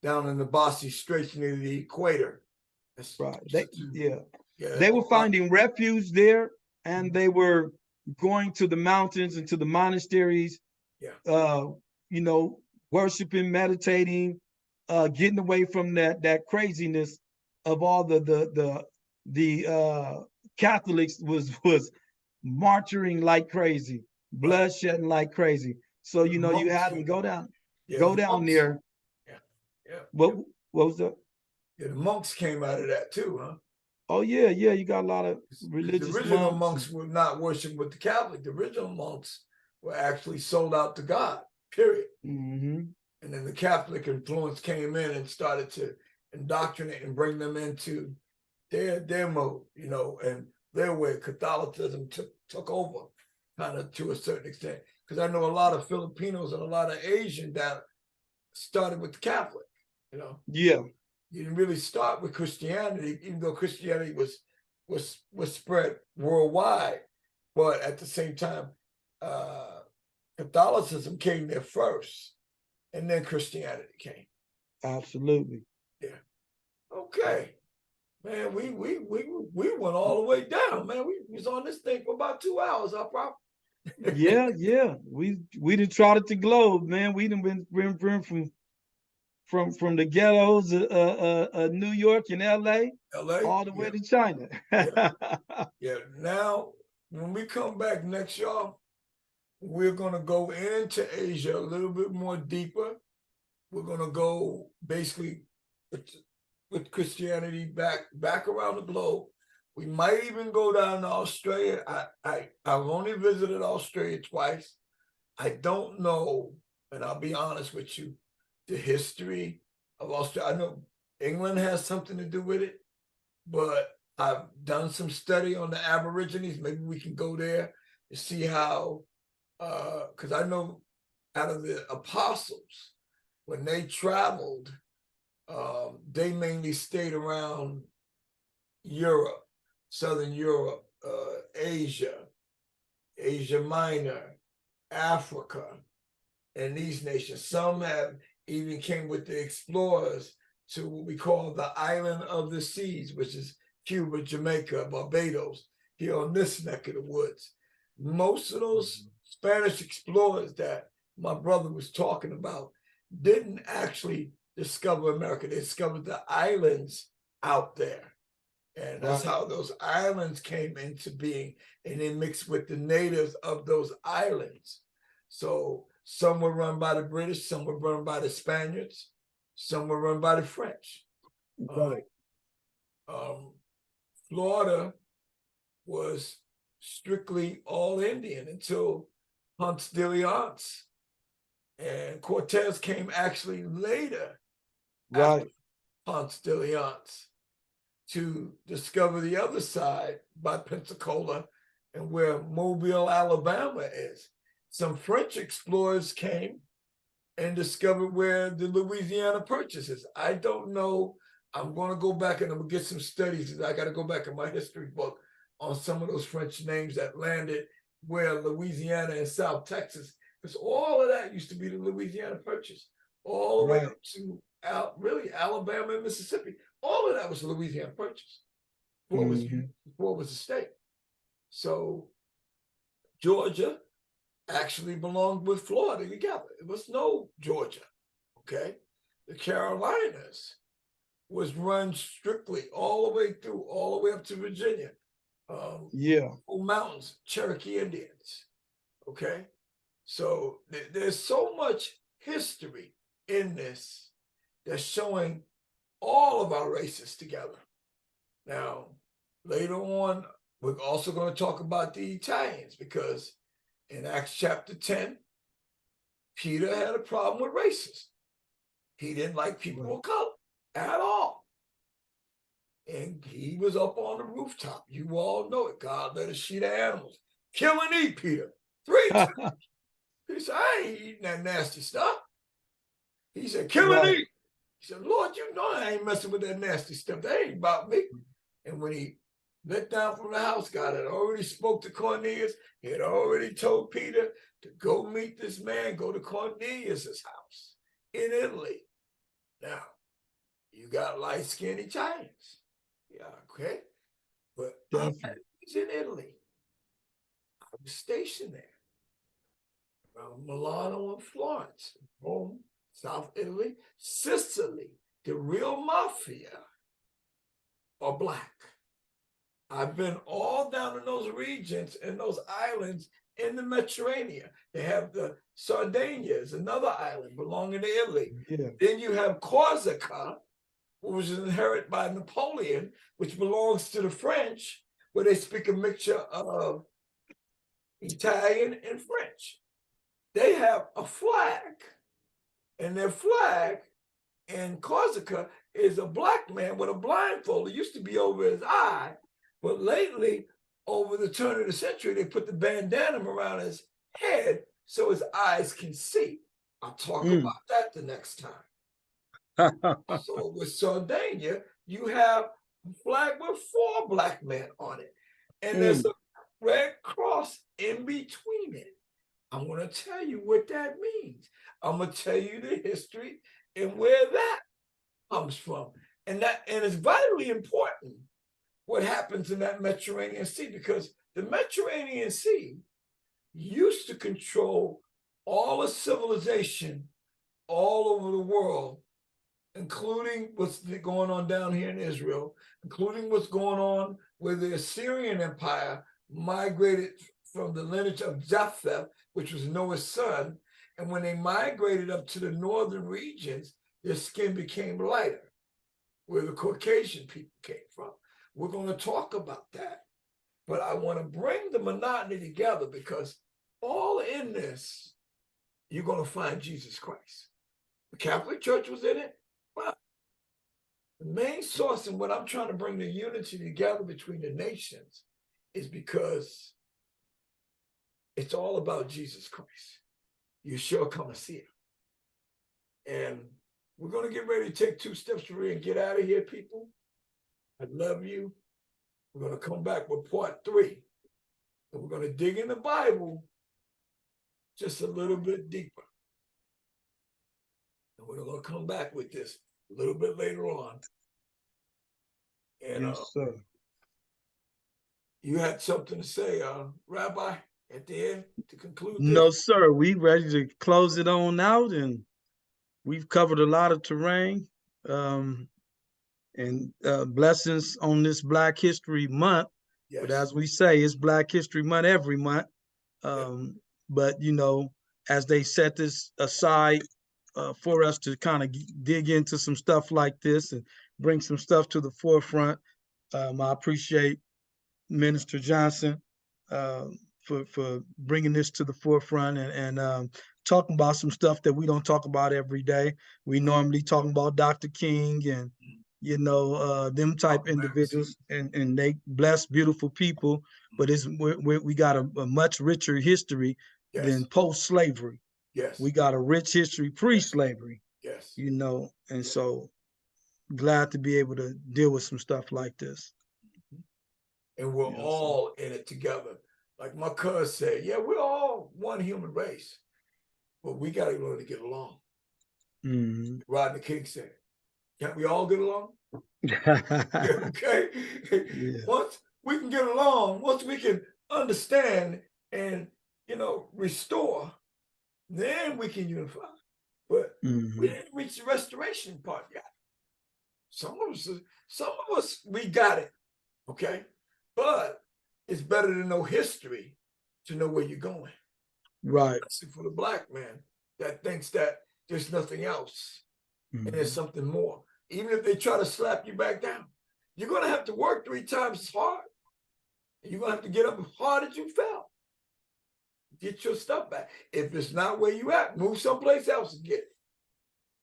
down in the Bossi Straits near the equator. That's right. They were finding refuge there, and they were going to the mountains and to the monasteries, you know, worshiping, meditating, getting away from that craziness of all the Catholics was martyring like crazy, blood shedding like crazy. So you know, you had them go down there. What was that? Yeah, the monks came out of that too, huh? Oh yeah, you got a lot of religious. The original monks were not worshiping with the Catholic. The original monks were actually sold out to God, period. And then the Catholic influence came in and started to indoctrinate and bring them into their mode, you know, and their way. Catholicism took over kind of to a certain extent. Because I know a lot of Filipinos and a lot of Asian that started with the Catholic, you know. Yeah. You didn't really start with Christianity, even though Christianity was spread worldwide. But at the same time, Catholicism came there first, and then Christianity came. Absolutely. Yeah. Okay. Man, we went all the way down, man. We was on this thing for about 2 hours, I probably. yeah. We done trotted the globe, man. We done been from the ghettos of New York and LA all the way to China. Yeah. Now, when we come back next, y'all, we're going to go into Asia a little bit more deeper. We're going to go basically with Christianity back around the globe. We might even go down to Australia. I've only visited Australia twice. I don't know, and I'll be honest with you, the history of Australia. I know England has something to do with it, but I've done some study on the Aborigines. Maybe we can go there and see how, because I know out of the apostles, when they traveled, they mainly stayed around Europe, Southern Europe, Asia, Asia Minor, Africa, and these nations. Some have even came with the explorers to what we call the island of the seas, which is Cuba, Jamaica, Barbados, here on this neck of the woods. Most of those Spanish explorers that my brother was talking about didn't actually discover America. They discovered the islands out there. And that's how those islands came into being, and they mixed with the natives of those islands. So some were run by the British, some were run by the Spaniards, some were run by the French. Florida was strictly all Indian until Ponce de Leon, and Cortez came actually later after Ponce de Leon to discover the other side by Pensacola and where Mobile, Alabama is. Some French explorers came and discovered where the Louisiana Purchase is. I don't know. I'm going to go back and I'm going to get some studies. I got to go back in my history book on some of those French names that landed where Louisiana and South Texas, because all of that used to be the Louisiana Purchase, all the way up to really Alabama and Mississippi. All of that was Louisiana Purchase before it was a state. So Georgia actually belonged with Florida together. It was no Georgia, okay? The Carolinas was run strictly all the way through, all the way up to Virginia. Mountains, Cherokee Indians, okay? So there's so much history in this that's showing all of our races together. Now, later on, we're also going to talk about the Italians, because in Acts chapter 10, Peter had a problem with racism. He didn't like people of color at all. And he was up on the rooftop. You all know it. God let us sheet of animals. Kill and eat, Peter. 3 times. He said, I ain't eating that nasty stuff. He said, kill and eat. He said, Lord, you know I ain't messing with that nasty stuff. That ain't about me. And when he let down from the house, God had already spoke to Cornelius. He had already told Peter to go meet this man, go to Cornelius's house in Italy. Now, you got light-skinned Italians. Yeah, okay. But I was in Italy. I was stationed there. Around Milano and Florence, Rome, South Italy, Sicily. The real mafia are Black. I've been all down in those regions and those islands in the Mediterranean. They have the Sardinia is another island belonging to Italy. Then you have Corsica, which was inherited by Napoleon, which belongs to the French, where they speak a mixture of Italian and French. They have a flag, and their flag in Corsica is a Black man with a blindfold. It used to be over his eye, but lately, over the turn of the century, they put the bandana around his head so his eyes can see. I'll talk about that the next time. So with Sardinia, you have a flag with 4 Black men on it. And there's a red cross in between it. I'm going to tell you what that means. I'm going to tell you the history and where that comes from. And it's vitally important what happens in that Mediterranean Sea, because the Mediterranean Sea used to control all of civilization all over the world, including what's going on down here in Israel, including what's going on where the Assyrian Empire migrated from the lineage of Japheth, which was Noah's son. And when they migrated up to the northern regions, their skin became lighter, where the Caucasian people came from. We're going to talk about that. But I want to bring the monotony together, because all in this, you're going to find Jesus Christ. The Catholic Church was in it. But the main source in what I'm trying to bring the unity together between the nations is because it's all about Jesus Christ. Yeshua HaMashiach. And we're going to get ready to take 2 steps forward and get out of here, people. I love you. We're going to come back with part 3. And we're going to dig in the Bible just a little bit deeper. And we're going to come back with this a little bit later on. And yes, sir. You had something to say, Rabbi, at the end to conclude this? No, sir. We ready to close it on out, and we've covered a lot of terrain. And blessings on this Black History Month. Yes. But as we say, it's Black History Month every month. But, you know, as they set this aside for us to kind of dig into some stuff like this and bring some stuff to the forefront, I appreciate Minister Johnson for bringing this to the forefront and talking about some stuff that we don't talk about every day. We normally talk about Dr. King and, you know, them type individuals, and they bless beautiful people, but we got a much richer history than post-slavery. Yes. We got a rich history pre-slavery. Yes. You know, and so glad to be able to deal with some stuff like this. And we're all in it together. Like my cousin said, yeah, we're all one human race, but we got to learn to get along. Mm-hmm. Rodney King said, can't we all get along? Okay. Yeah. Once we can get along, once we can understand and, you know, restore, then we can unify. But we didn't reach the restoration part yet. Some of us, we got it. Okay. But it's better to know history to know where you're going. Right. Especially for the Black man that thinks that there's nothing else and there's something more. Even if they try to slap you back down, you're going to have to work 3 times as hard. And you're going to have to get up as hard as you fell. Get your stuff back. If it's not where you at, move someplace else and get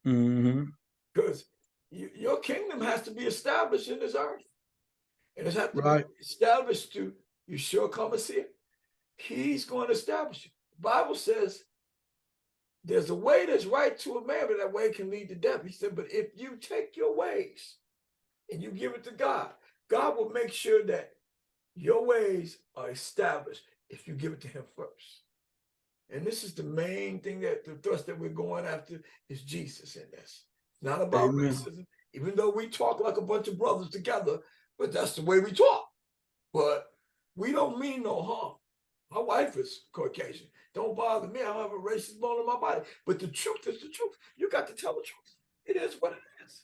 it. Because your kingdom has to be established in this earth. And it has to be established to Yeshua HaMashiach. He's going to establish it. The Bible says there's a way that's right to a man, but that way can lead to death. He said, but if you take your ways and you give it to God, God will make sure that your ways are established if you give it to him first. And this is the main thing, that the thrust that we're going after is Jesus in this. It's not about racism, even though we talk like a bunch of brothers together, but that's the way we talk. But we don't mean no harm. My wife is Caucasian. Don't bother me. I don't have a racist bone in my body. But the truth is the truth. You got to tell the truth. It is what it is.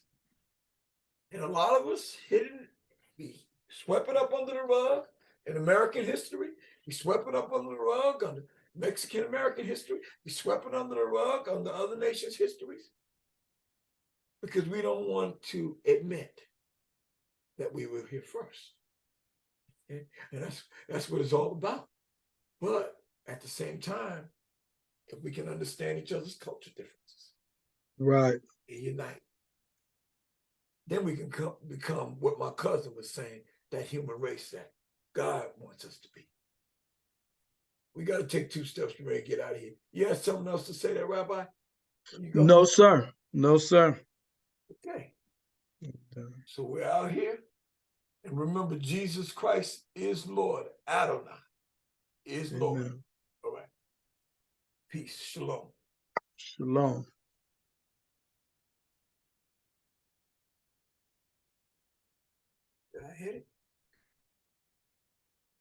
And a lot of us we swept it up under the rug in American history. We swept it up under the rug under Mexican American history. We swept it under the rug under other nations' histories. Because we don't want to admit that we were here first. Okay? And that's what it's all about. But at the same time, if we can understand each other's culture differences, right, and unite, then we can become what my cousin was saying, that human race that God wants us to be. We got to take 2 steps to really get out of here. You have something else to say there, Rabbi? No, sir. No, sir. Okay. So we're out here. And remember, Jesus Christ is Lord. Adonai is Lord. Amen. All right. Peace. Shalom. Shalom. Did I hit it?